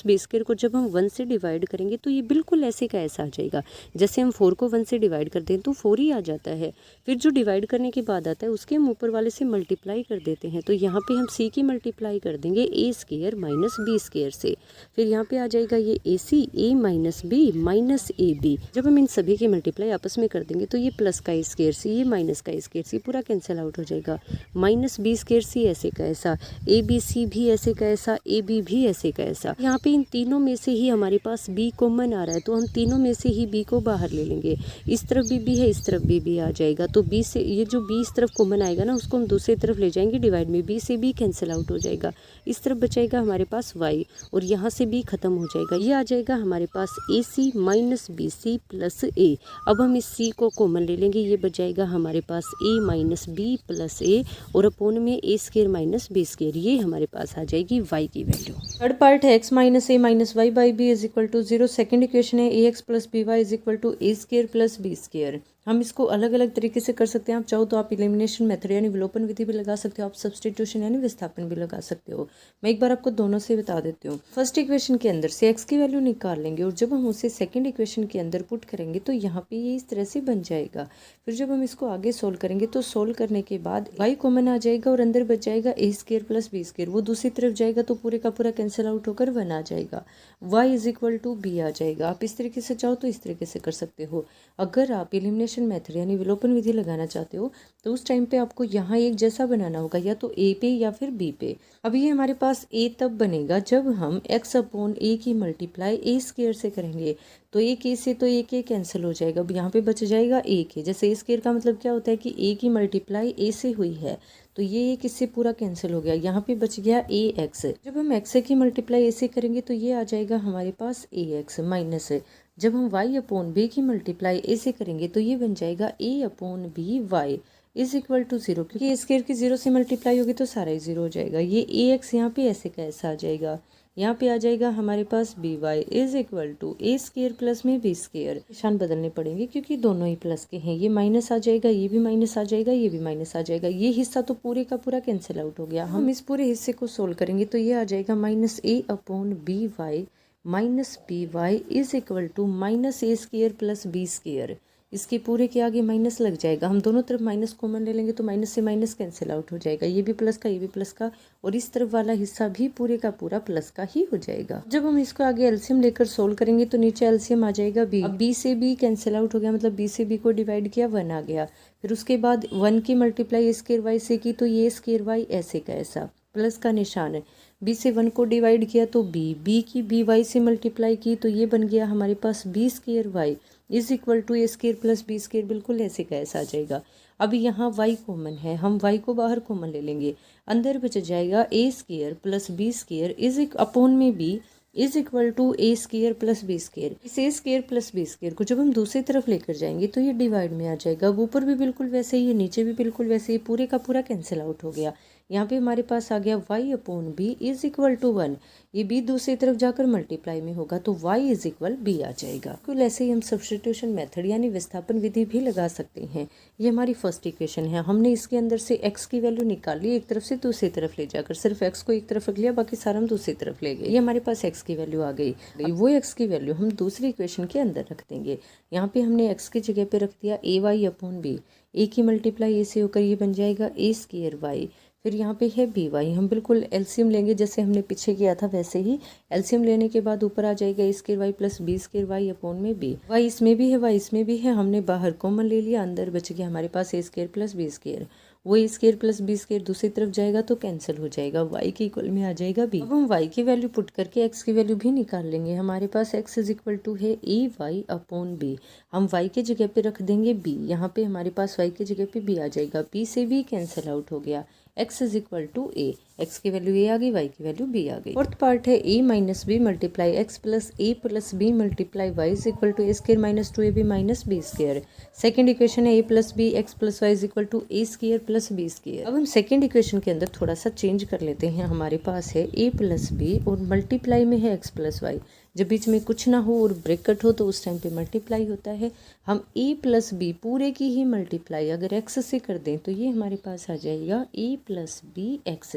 बी स्क्वायर को जब हम 1 से डिवाइड करेंगे तो ये बिल्कुल ऐसे का ऐसा आ जाएगा। जैसे हम 4 को 1 से डिवाइड कर दें तो 4 ही जाता है, फिर जो डिवाइड करने के बाद आता है उसके हम ऊपर वाले से मल्टीप्लाई कर देते हैं। तो यहाँ पे हम c की मल्टीप्लाई कर देंगे a square minus b square से, फिर यहाँ पे आ जाएगा ये ac a minus b minus a b. जब हम इन सभी की मल्टीप्लाई आपस में कर देंगे तो ये प्लस का स्क्वायर सी, ये माइनस का स्क्वायर सी, पूरा कैंसिल आउट हो जाएगा। माइनस बी स्क्वायर सी ऐसे का ऐसा, ए बी सी भी ऐसे का ऐसा, ए बी भी ऐसे का ऐसा। यहाँ पे इन तीनों में से ही हमारे पास b कॉमन आ रहा है तो हम तीनों में से ही b को बाहर ले लेंगे। इस तरफ भी b है, इस तरफ भी आ जाएगा तो b से ये जो b इस तरफ कॉमन आएगा ना उसको हम दूसरी तरफ ले जाएंगे डिवाइड में, b से b कैंसिल आउट हो जाएगा। इस तरफ बचेगा हमारे पास y और यहाँ से b खत्म हो जाएगा। ये आ जाएगा हमारे पास ac minus b c plus a। अब हम इस c को कॉमन ले लेंगे, ये बच जाएगा हमारे पास a minus b plus a और अपोन में a square minus b square. ये हमारे पास आ जाएगी y की वैल्यू। थर्ड पार्ट है x minus a minus y by b is equal to 0। Second equation है ax plus b Y is equal to a square plus B square. हम इसको अलग अलग तरीके से कर सकते हैं। आप चाहो तो आप एलिमिनेशन मेथड यानी विलोपन विधि भी लगा सकते हो, आप सब्स्टिट्यूशन यानी विस्थापन भी लगा सकते हो। मैं एक बार आपको दोनों से बता देती हूँ। फर्स्ट इक्वेशन के अंदर से x की वैल्यू निकाल लेंगे और जब हम उसे सेकंड इक्वेशन के अंदर पुट करेंगे तो यहाँ पे ये इस तरह से बन जाएगा। फिर जब हम इसको आगे सोल्व करेंगे तो सोल्व करने के बाद y कॉमन आ जाएगा और अंदर बच जाएगा a square plus B square. वो दूसरी तरफ जाएगा तो पूरे का पूरा कैंसिल आउट होकर 1 आ जाएगा। y is equal to B आ जाएगा। आप इस तरीके से चाहो तो इस तरीके से कर सकते हो। अगर आप एलिमिनेशन मेथड यानी विलोपन विधि लगाना चाहते हो तो उस टाइम पे आपको यहाँ एक जैसा बनाना होगा, या तो a पे या फिर b पे। अब ये हमारे पास a तब बनेगा जब हम x अपॉन a की मल्टीप्लाई a स्क्वायर से करेंगे। तो एक a से तो एक a कैंसिल हो जाएगा। अब यहाँ पे बच जाएगा एक है, जैसे a स्क्वायर का मतलब क्या होता है कि a की मल्टीप्लाई a से हुई है तो ये एक इससे पूरा कैंसिल हो गया। यहाँ पे बच गया ax। जब हम x की मल्टीप्लाई a से करेंगे तो ये आ जाएगा हमारे पास ax माइनस। जब हम y अपॉन b की मल्टीप्लाई a से करेंगे तो ये बन जाएगा a upon b Y is equal to 0, क्योंकि स्क्वायर की 0 से मल्टीप्लाई होगी तो सारा ही 0 हो जाएगा। ये ax यहाँ पे ऐसे का ऐसा आ जाएगा। यहाँ पे आ जाएगा हमारे पास B Y is equal to a square plus में b स्क्वायर। निशान बदलने पड़ेंगे क्योंकि दोनों ही प्लस के हैं। ये माइनस आ जाएगा, ये भी माइनस आ जाएगा, ये भी माइनस आ जाएगा। ये हिस्सा तो पूरे का पूरा कैंसिल आउट हो गया। हम इस पूरे हिस्से को सोल्व करेंगे तो ये आ जाएगा minus a upon b y minus b Y is equal to minus a square plus b square. इसके पूरे के आगे माइनस लग जाएगा। हम दोनों तरफ माइनस कॉमन ले लेंगे तो माइनस से माइनस कैंसिल आउट हो जाएगा। ये भी प्लस का, ये भी प्लस का और इस तरफ वाला हिस्सा भी पूरे का पूरा प्लस का ही हो जाएगा। जब हम इसको आगे एलसीएम लेकर सोल्व करेंगे तो नीचे एलसीएम आ जाएगा b। अब b से b कैंसिल आउट हो गया, मतलब b से b को डिवाइड किया 1 आ गया। फिर उसके बाद 1 की मल्टीप्लाई a स्क्वायर वाई से की तो ये स्क्वायर वाई ऐसे का ऐसा, प्लस का निशान है। बी से 1 को डिवाइड किया तो बी की बी वाई से मल्टीप्लाई की तो ये बन गया हमारे पास B square Y is equal to A square plus B square, बिल्कुल ऐसे का ऐसा आ जाएगा। अब यहाँ y कॉमन है, हम y को बाहर कॉमन ले लेंगे, अंदर बच जाएगा A square plus B square is upon में B is equal to A square plus B square. इस A square plus B square को जब हम दूसरी तरफ लेकर जाएंगे तो ये डिवाइड में आ जाएगा। अब ऊपर भी बिल्कुल वैसे ही, नीचे भी बिल्कुल वैसे ही, पूरे का पूरा कैंसिल आउट हो गया। यहाँ पे हमारे पास आ गया y upon b is equal to 1, ये b दूसरी तरफ जाकर मल्टीप्लाई में होगा तो y इज इक्वल b आ जाएगा। बिल्कुल ऐसे ही हम सब्स्टिट्यूशन मेथड यानी विस्थापन विधि भी लगा सकते हैं। ये हमारी फर्स्ट इक्वेशन है, हमने इसके अंदर से x की वैल्यू निकाली एक तरफ से दूसरी तरफ ले जाकर, सिर्फ x को एक तरफ रख लिया, बाकी सारा हम दूसरी तरफ ले गए। ये हमारे पास x की वैल्यू आ गई, वो x की वैल्यू हम दूसरी इक्वेशन के अंदर रख देंगे। यहाँ पे हमने x की जगह पे रख दिया ए वाई अपॉन बी, ए की मल्टीप्लाई ए से होकर ये बन जाएगा ए स्क्वायर वाई, फिर यहाँ पे है बी वाई, हम बिल्कुल एलसीएम लेंगे जैसे हमने पीछे किया था वैसे ही। एलसीएम लेने के बाद ऊपर आ जाएगा A square Y plus B square Y upon में बी, वाई इसमें भी है वाई इसमें भी है, हमने बाहर कॉमन ले लिया, अंदर बच गया हमारे पास ए स्क्वायर प्लस बी स्क्वायर, वो ए स्क्वायर प्लस बी स्क्वायर दूसरी तरफ जाएगा तो कैंसिल हो जाएगा, y के इक्वल में आ जाएगा b। अब हम y की वैल्यू पुट करके x की वैल्यू भी निकाल लेंगे। हमारे पास x इज इक्वल टू है ए वाई अपॉन बी, हम y के जगह पे रख देंगे b, यहाँ पे हमारे पास y के जगह पे b आ जाएगा, b से b कैंसिल आउट हो गया, x is equal to a, x की वैल्यू a आ गई, y की वैल्यू b आ गई। फोर्थ पार्ट है a minus b multiply x plus a plus b multiply y is equal to A square minus 2ab minus b square. Second equation है a plus b x plus y is equal to A square plus B square. अब हम सेकेंड इक्वेशन के अंदर थोड़ा सा चेंज कर लेते हैं, हमारे पास है a प्लस बी और मल्टीप्लाई में है x प्लस वाई, जब बीच में कुछ ना हो और ब्रेक कट हो तो उस टाइम पे मल्टीप्लाई होता है। हम a प्लस बी पूरे की ही मल्टीप्लाई अगर x से कर दें तो ये हमारे पास आ जाएगा a प्लस बी एक्स।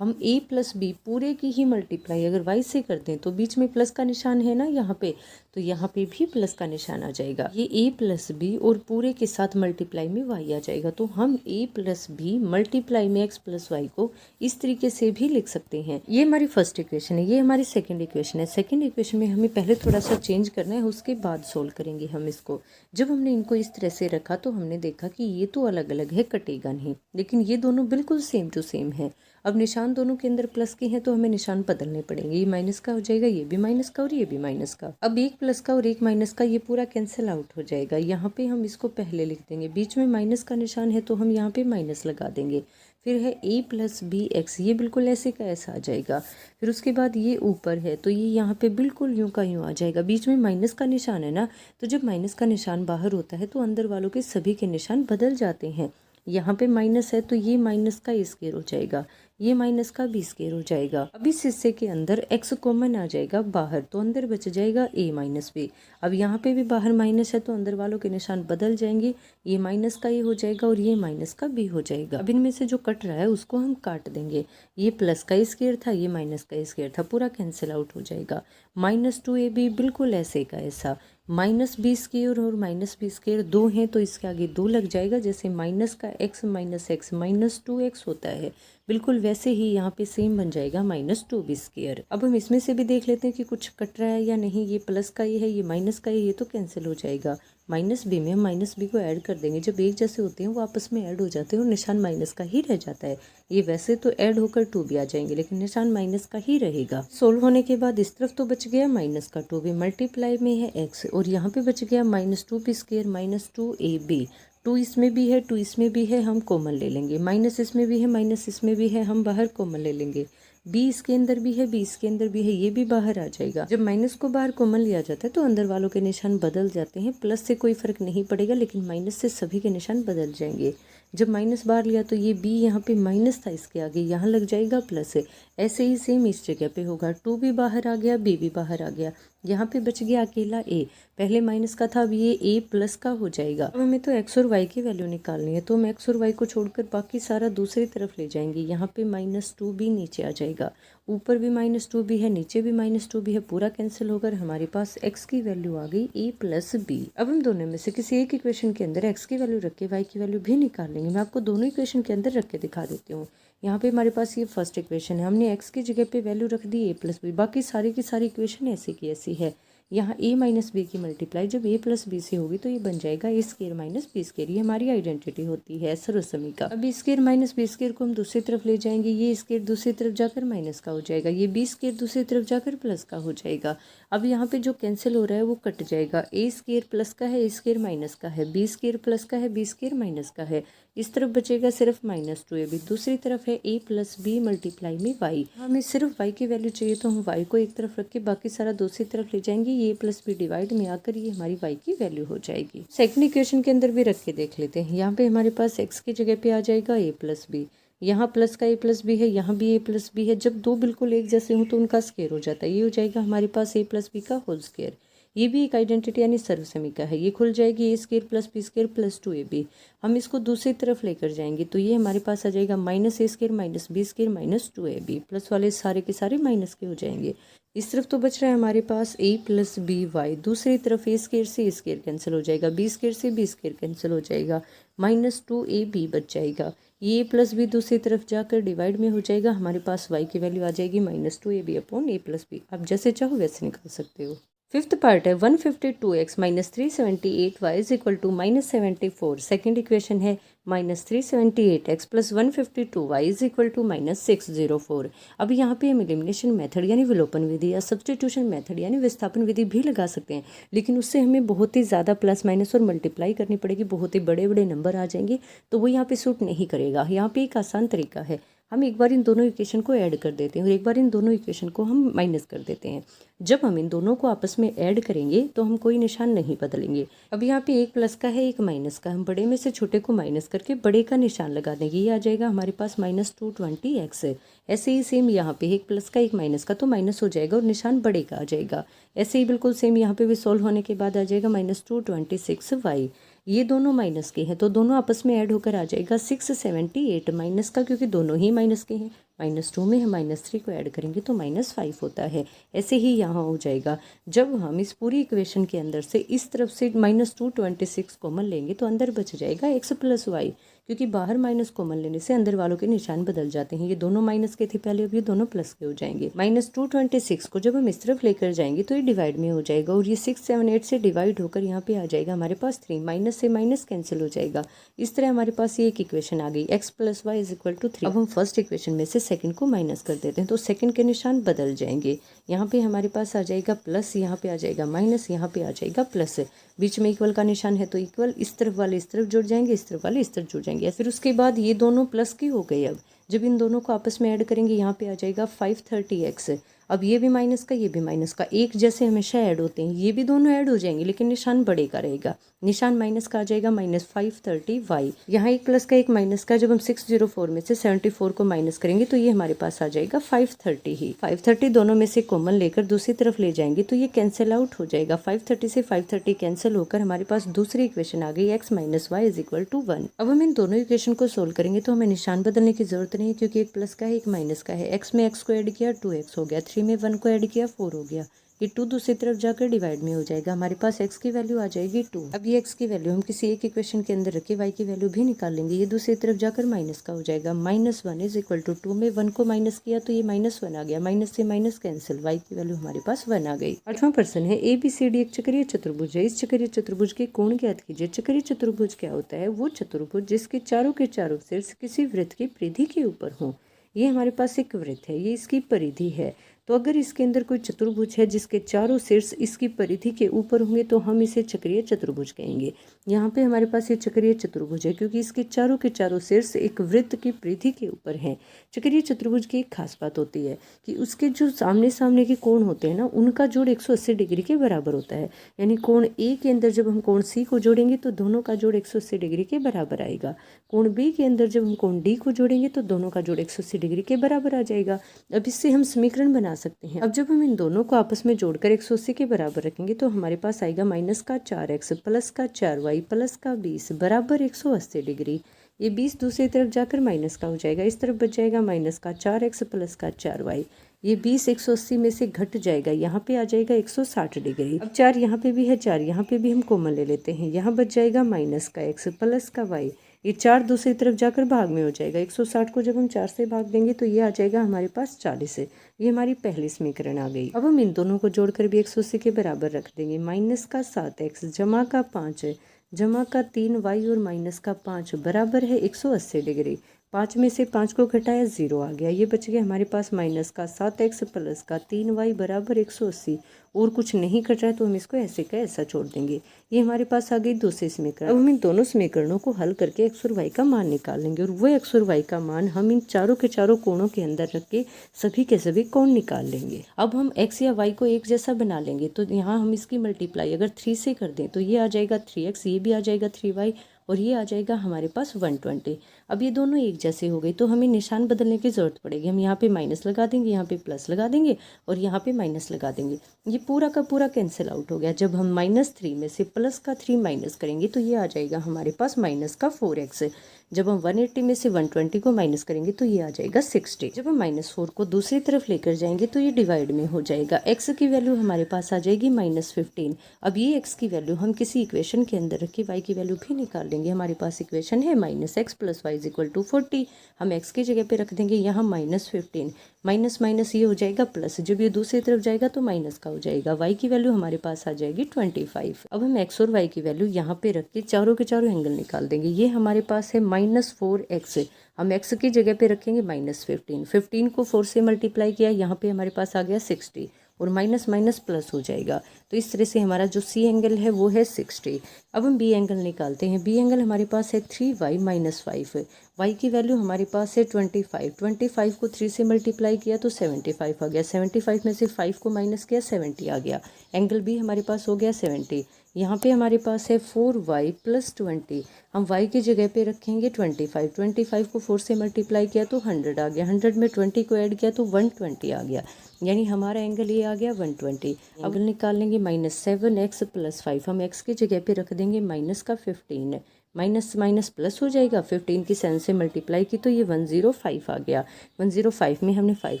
हम a प्लस बी पूरे की ही मल्टीप्लाई अगर y से कर दें तो बीच में प्लस का निशान है ना यहाँ पे, तो यहाँ पे भी प्लस का निशान आ जाएगा। ये a प्लस बी और पूरे के साथ मल्टीप्लाई में y आ जाएगा, तो हम a प्लस बी मल्टीप्लाई में x प्लस वाई को इस तरीके से भी लिख सकते हैं। ये हमारी फर्स्ट इक्वेशन है, ये हमारी सेकंड इक्वेशन है। सेकंड इक्वेशन में हमें पहले थोड़ा सा चेंज करना है, उसके बाद सोल्व करेंगे हम इसको। जब हमने इनको इस तरह से रखा तो हमने देखा कि ये तो अलग अलग है, कटेगा नहीं, लेकिन ये दोनों बिल्कुल सेम टू सेम है। अब निशान दोनों के अंदर प्लस के हैं तो हमें निशान बदलने पड़ेंगे, ये माइनस का हो जाएगा, ये भी माइनस का और ये भी माइनस का। अब एक प्लस का और एक माइनस का ये पूरा कैंसिल आउट हो जाएगा। यहाँ पे हम इसको पहले लिख देंगे, बीच में माइनस का निशान है तो हम यहाँ पे माइनस लगा देंगे। फिर है a प्लस बी एक्स, ये बिल्कुल ऐसे का ऐसा आ जाएगा। फिर उसके बाद ये ऊपर है तो ये यहाँ पे बिल्कुल यूं का यूं आ जाएगा। बीच में माइनस का निशान है ना, तो जब माइनस का निशान बाहर होता है तो अंदर वालों के सभी के निशान बदल जाते हैं। यहाँ पे माइनस है तो ये माइनस का स्क्वायर हो जाएगा, ये माइनस का बी स्क्वायर हो जाएगा। अब इस हिस्से के अंदर x कॉमन आ जाएगा बाहर, तो अंदर बच जाएगा a माइनस बी। अब यहाँ पे भी बाहर माइनस है तो अंदर वालों के निशान बदल जाएंगे, ये माइनस का ये हो जाएगा और ये माइनस का b हो जाएगा। अब इनमें से जो कट रहा है उसको हम काट देंगे, ये प्लस का स्क्वायर था, ये माइनस का स्क्वायर था, पूरा कैंसिल आउट हो जाएगा। माइनस 2ab बिल्कुल ऐसे का ऐसा, माइनस बी स्क्वायर और माइनस बी स्क्वायर दो हैं तो इसके आगे दो लग जाएगा, जैसे माइनस का x minus x minus 2x होता है, बिल्कुल वैसे ही यहाँ पे सेम बन जाएगा माइनस 2b स्क्वायर। अब हम इसमें से भी देख लेते हैं कि कुछ कट रहा है या नहीं, ये प्लस का ये है, ये माइनस का ये तो कैंसिल हो जाएगा। माइनस बी में हम माइनस बी को ऐड कर देंगे, जब एक जैसे होते हैं वो आपस में ऐड हो जाते हैं और निशान माइनस का ही रह जाता है। ये वैसे तो ऐड होकर 2b आ जाएंगे लेकिन निशान माइनस का ही रहेगा। सोल्व होने के बाद इस तरफ तो बच गया माइनस का 2b मल्टीप्लाई में है x और यहाँ पे बच गया minus 2b square minus 2ab। 2 इसमें भी है 2 इसमें भी है, हम कॉमन ले लेंगे, माइनस इसमें भी है माइनस इसमें भी है, हम बाहर कॉमन ले लेंगे। b इसके अंदर भी है b इसके अंदर भी है, ये भी बाहर आ जाएगा। जब माइनस को बाहर कॉमन लिया जाता है तो अंदर वालों के निशान बदल जाते हैं, प्लस से कोई फर्क नहीं पड़ेगा लेकिन माइनस से सभी के निशान बदल जाएंगे। जब माइनस बाहर लिया तो ये b यहाँ पे माइनस था, इसके आगे यहाँ लग जाएगा प्लस है। ऐसे ही सेम इस जगह पे होगा, 2 भी बाहर आ गया b भी बाहर आ गया, यहाँ पे बच गया अकेला a, पहले माइनस का था अब ये a प्लस का हो जाएगा। अब हमें तो x और y की वैल्यू निकालनी है तो हम x और y को छोड़कर बाकी सारा दूसरी तरफ ले जाएंगे। यहाँ पे माइनस 2b नीचे आ जाएगा, ऊपर भी माइनस 2b है नीचे भी माइनस 2b है, पूरा कैंसिल होकर हमारे पास x की वैल्यू आ गई a प्लस b। अब हम दोनों में से किसी एक इक्वेशन के अंदर x की वैल्यू रख के y की वैल्यू भी निकाल लेंगे। मैं आपको दोनों इक्वेशन के अंदर रख के दिखा देती हूँ। यहाँ पे हमारे पास ये फर्स्ट इक्वेशन है, हमने x की जगह पे वैल्यू रख दी a प्लस बी, बाकी सारी की सारी इक्वेशन ऐसी की ऐसी है। यहाँ a माइनस बी की मल्टीप्लाई जब a प्लस बी से होगी तो ये बन जाएगा a square minus b square. ये हमारी आइडेंटिटी होती है सर्वसमीका। अब a square minus b square को हम दूसरी तरफ ले जाएंगे, ये स्क्वायर दूसरी तरफ जाकर माइनस का हो जाएगा, ये b स्क्वायर दूसरी तरफ जाकर प्लस का हो जाएगा। अब यहाँ पे जो कैंसिल हो रहा है वो कट जाएगा, a स्क्वायर प्लस का है, a स्क्वायर माइनस का है, b स्क्वायर प्लस का है, b स्क्वायर माइनस का है। इस तरफ बचेगा सिर्फ -2ab, दूसरी तरफ है a प्लस बी मल्टीप्लाई में y। हमें सिर्फ y की वैल्यू चाहिए तो हम y को एक तरफ रख के बाकी सारा दूसरी तरफ ले जाएंगे, ये प्लस बी डिवाइड में आकर ये हमारी y की वैल्यू हो जाएगी। सेकंड इक्वेशन के अंदर भी रख के देख लेते हैं। यहाँ पे हमारे पास x की जगह पे आ जाएगा a प्लस बी, यहाँ प्लस का a प्लस बी है, यहाँ भी a प्लस बी है। जब दो बिल्कुल एक जैसे हों तो उनका स्क्वायर हो जाता है, ये हो जाएगा हमारे पास a प्लस बी का होल स्क्वायर। ये भी एक आइडेंटिटी यानी सर्वसमीका है, ये खुल जाएगी a square plus B square plus 2ab। हम इसको दूसरी तरफ लेकर जाएंगे तो ये हमारे पास आ जाएगा minus a square minus b square minus 2ab, plus वाले सारे के सारे माइनस के हो जाएंगे। इस तरफ तो बच रहा है हमारे पास a प्लस बी वाई, दूसरी तरफ a स्क्वायर से a स्क्वायर कैंसिल हो जाएगा, b स्क्वायर से b स्क्वायर कैंसिल हो जाएगा, -2ab बच जाएगा। ये प्लस बी दूसरी तरफ जाकर डिवाइड में हो जाएगा, हमारे पास y की वैल्यू आ जाएगी -2ab upon a plus B. आप जैसे चाहो वैसे निकाल सकते हो। फिफ्थ पार्ट है 152x minus 378y is equal to -74। Second equation है -378x plus 152y is equal to -604। अब यहाँ पे हम एलिमिनेशन मेथड यानी विलोपन विधि या सब्स्टिट्यूशन मेथड यानी विस्थापन विधि भी लगा सकते हैं, लेकिन उससे हमें बहुत ही ज़्यादा प्लस माइनस और मल्टीप्लाई करनी पड़ेगी, बहुत ही बड़े बड़े नंबर आ जाएंगे, तो वो यहाँ पे सूट नहीं करेगा। यहाँ पे एक आसान तरीका है, हम एक बार इन दोनों इक्वेशन को ऐड कर देते हैं और एक बार इन दोनों इक्वेशन को हम माइनस कर देते हैं। जब हम इन दोनों को आपस में ऐड करेंगे तो हम कोई निशान नहीं बदलेंगे। अब यहाँ पे एक प्लस का है एक माइनस का, हम बड़े में से छोटे को माइनस करके बड़े का निशान लगा देंगे, ये आ जाएगा हमारे पास -220x। ऐसे ही सेम यहाँ पे एक प्लस का एक माइनस का तो माइनस हो जाएगा और निशान बड़े का आ जाएगा। ऐसे ही बिल्कुल सेम यहाँ पे भी सोल्व होने के बाद आ जाएगा -226y। ये दोनों माइनस के हैं तो दोनों आपस में ऐड होकर आ जाएगा 678 माइनस का, क्योंकि दोनों ही माइनस के हैं। -2 में हम -3 को ऐड करेंगे तो -5 होता है। ऐसे ही यहाँ हो जाएगा। जब हम इस पूरी इक्वेशन के अंदर से इस तरफ से -226 कॉमन लेंगे तो अंदर बच जाएगा x प्लस वाई, क्योंकि बाहर माइनस कॉमन लेने से अंदर वालों के निशान बदल जाते हैं। ये दोनों माइनस के थे पहले, अब ये दोनों प्लस के हो जाएंगे। -226 को जब हम इस तरफ लेकर जाएंगे तो ये डिवाइड में हो जाएगा और ये 678 से डिवाइड होकर यहाँ पे आ जाएगा हमारे पास 3, माइनस से माइनस कैंसिल हो जाएगा। इस तरह हमारे पास ये एक इक्वेशन आ गई, x plus y is equal to 3। अब हम फर्स्ट इक्वेशन में से सेकंड को माइनस कर देते हैं तो सेकंड के निशान बदल जाएंगे। यहाँ पे हमारे पास आ जाएगा प्लस, यहाँ पे आ जाएगा माइनस, यहाँ पे आ जाएगा प्लस। बीच में इक्वल का निशान है तो इक्वल, इस तरफ वाले इस तरफ जुड़ जाएंगे, इस तरफ वाले इस तरफ जुड़ जाएंगे। फिर उसके बाद ये दोनों प्लस की हो गई। अब जब इन दोनों को आपस में ऐड करेंगे यहाँ पे आ जाएगा 530x। अब ये भी माइनस का ये भी माइनस का एक जैसे हमेशा ऐड होते हैं, ये भी दोनों ऐड हो जाएंगे लेकिन निशान बड़े का रहेगा। निशान माइनस का आ जाएगा -530y। यहाँ एक प्लस का एक माइनस का, जब हम 604 में से 74 को माइनस करेंगे तो ये हमारे पास आ जाएगा 530 ही। 530 दोनों में से कॉमन लेकर दूसरी तरफ ले जाएंगे तो ये कैंसिल आउट हो जाएगा। 530 से 530 कैंसिल होकर हमारे पास दूसरी इक्वेशन आ गई x minus y is equal to 1। अब हम इन दोनों इक्वेशन को सोल्व करेंगे तो हमें निशान बदलने की जरूरत नहीं है, क्योंकि एक प्लस का है एक माइनस का है। x में x को ऐड किया 2x हो गया, 3 में 1 को ऐड किया 4 हो गया, ये 2 दूसरी तरफ जाकर डिवाइड में हो जाएगा। हमारे पास x की वैल्यू आ जाएगी 2। अब ये x की वैल्यू हम किसी एक इक्वेशन के अंदर रख के y की वैल्यू भी निकाल लेंगे, ये दूसरी तरफ जाकर माइनस का हो जाएगा। -1 इज इक्वल टू 2 में 1 को माइनस किया तो ये -1 आ गया, माइनस से माइनस कैंसिल, y की वैल्यू हमारे पास 1 आ गई। 8वां प्रश्न है ABCD एक चक्रीय चतुर्भुज है, इस चक्रीय चतुर्भुज के कोण ज्ञात कीजिए। चक्रीय चतुर्भुज क्या होता है? वो चतुर्भुज जिसके चारों के चारों शीर्ष किसी वृत्त की परिधि के ऊपर हों। ये हमारे पास एक वृत्त है, ये इसकी परिधि है। तो अगर इसके अंदर कोई चतुर्भुज है जिसके चारों शीर्ष इसकी परिधि के ऊपर होंगे तो हम इसे चक्रीय चतुर्भुज कहेंगे। यहाँ पे हमारे पास ये चक्रीय चतुर्भुज है क्योंकि इसके चारों के चारों शीर्ष एक वृत्त की परिधि के ऊपर हैं। चक्रीय चतुर्भुज की एक खास बात होती है कि उसके जो सामने सामने के कोण होते हैं ना, उनका जोड़ 180 डिग्री के बराबर होता है। यानी कोण ए के अंदर जब हम कोण सी को जोड़ेंगे तो दोनों का जोड़ 180 डिग्री के बराबर आएगा। कोण बी के अंदर जब हम कोण डी को जोड़ेंगे तो दोनों का जोड़ 180 डिग्री के बराबर आ जाएगा। अब इससे हम समीकरण बना सकते हैं। अब जब हम इन दोनों को आपस में जोड़कर 180 के बराबर रखेंगे तो हमारे पास आएगा -4x प्लस 4y प्लस 20 बराबर 180 डिग्री। ये 20 दूसरी तरफ जाकर माइनस का हो जाएगा, इस तरफ बच जाएगा -4x प्लस 4y। ये 20 180 में से घट जाएगा, यहाँ पे आ जाएगा 160 डिग्री। अब 4 यहाँ पे भी है, 4 यहाँ पे भी हम कॉमन ले लेते हैं, यहाँ बच जाएगा -x प्लस y। ये 4 दूसरी तरफ जाकर भाग में हो जाएगा। 160 को जब हम 4 से भाग देंगे तो ये आ जाएगा हमारे पास 40 है। ये हमारी पहली समीकरण आ गई। अब हम इन दोनों को जोड़कर भी 180 के बराबर रख देंगे। माइनस का 7x जमा का 5 है जमा का 3y और माइनस का 5 बराबर है 180 डिग्री। 5 में से 5 को घटाया 0 आ गया। ये बच गया हमारे पास माइनस का 7x प्लस का 3y बराबर 180। और कुछ नहीं कट रहा है तो हम इसको ऐसे का ऐसा छोड़ देंगे। ये हमारे पास आ गई दूसरी समीकरण। अब हम इन दोनों समीकरणों को हल करके x और y का मान निकाल लेंगे और वो x और y का मान हम इन चारों के चारों कोणों के अंदर रख के सभी के सभी कोण निकाल लेंगे। अब हम x या y को एक जैसा बना लेंगे तो यहाँ हम इसकी मल्टीप्लाई अगर 3 से कर दें तो ये आ जाएगा 3x, ये भी आ जाएगा 3y और ये आ जाएगा हमारे पास 120। अब ये दोनों एक जैसे हो गए तो हमें निशान बदलने की ज़रूरत पड़ेगी। हम यहाँ पे माइनस लगा देंगे, यहाँ पे प्लस लगा देंगे और यहाँ पे माइनस लगा देंगे। ये पूरा का पूरा कैंसिल आउट हो गया। जब हम -3 में से प्लस का 3 माइनस करेंगे तो ये आ जाएगा हमारे पास माइनस का 4x। जब हम 180 में से 120 को माइनस करेंगे तो ये आ जाएगा 60। जब हम -4 को दूसरी तरफ लेकर जाएंगे तो ये डिवाइड में हो जाएगा। x की वैल्यू हमारे पास आ जाएगी -15। अब ये x की वैल्यू हम किसी इक्वेशन के अंदर रख के y की वैल्यू भी निकाल लेंगे। हमारे पास इक्वेशन है -x + y = 40। हम x की जगह पे रख देंगे यहाँ -15। माइनस माइनस ये हो जाएगा प्लस। जब ये दूसरी तरफ जाएगा तो माइनस का हो जाएगा। y की वैल्यू हमारे पास आ जाएगी 25। अब हम x और y की वैल्यू यहाँ पे रख के चारों के चारों एंगल निकाल देंगे। ये हमारे पास है -4x। हम x की जगह पे रखेंगे -15। 15 को 4 से मल्टीप्लाई किया, यहाँ पे हमारे पास आ गया 60 और माइनस माइनस प्लस हो जाएगा। तो इस तरह से हमारा जो सी एंगल है वो है 60। अब हम बी एंगल निकालते हैं। बी एंगल हमारे पास है 3y - 5। y की वैल्यू हमारे पास है 25। 25 को 3 से मल्टीप्लाई किया तो 75 आ गया। 75 में से 5 को माइनस किया 70 आ गया। एंगल बी हमारे पास हो गया 70। यहाँ पे हमारे पास है 4y + 20। हम y की जगह पे रखेंगे 25। 25 को 4 से मल्टीप्लाई किया तो 100 आ गया। 100 में 20 को ऐड किया तो 120 आ गया। यानी हमारा एंगल ये आ गया 120। अब निकाल लेंगे -7x + 5। हम x की जगह पे रख देंगे -15। माइनस माइनस प्लस हो जाएगा। 15 की 7 से मल्टीप्लाई की तो ये 105 आ गया। 105 में हमने 5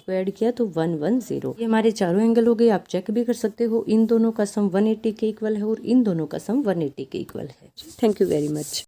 को ऐड किया तो 110। ये हमारे चारों एंगल हो गए। आप चेक भी कर सकते हो। इन दोनों का सम 180 के इक्वल है और इन दोनों का सम 180 के इक्वल है। Thank you very much.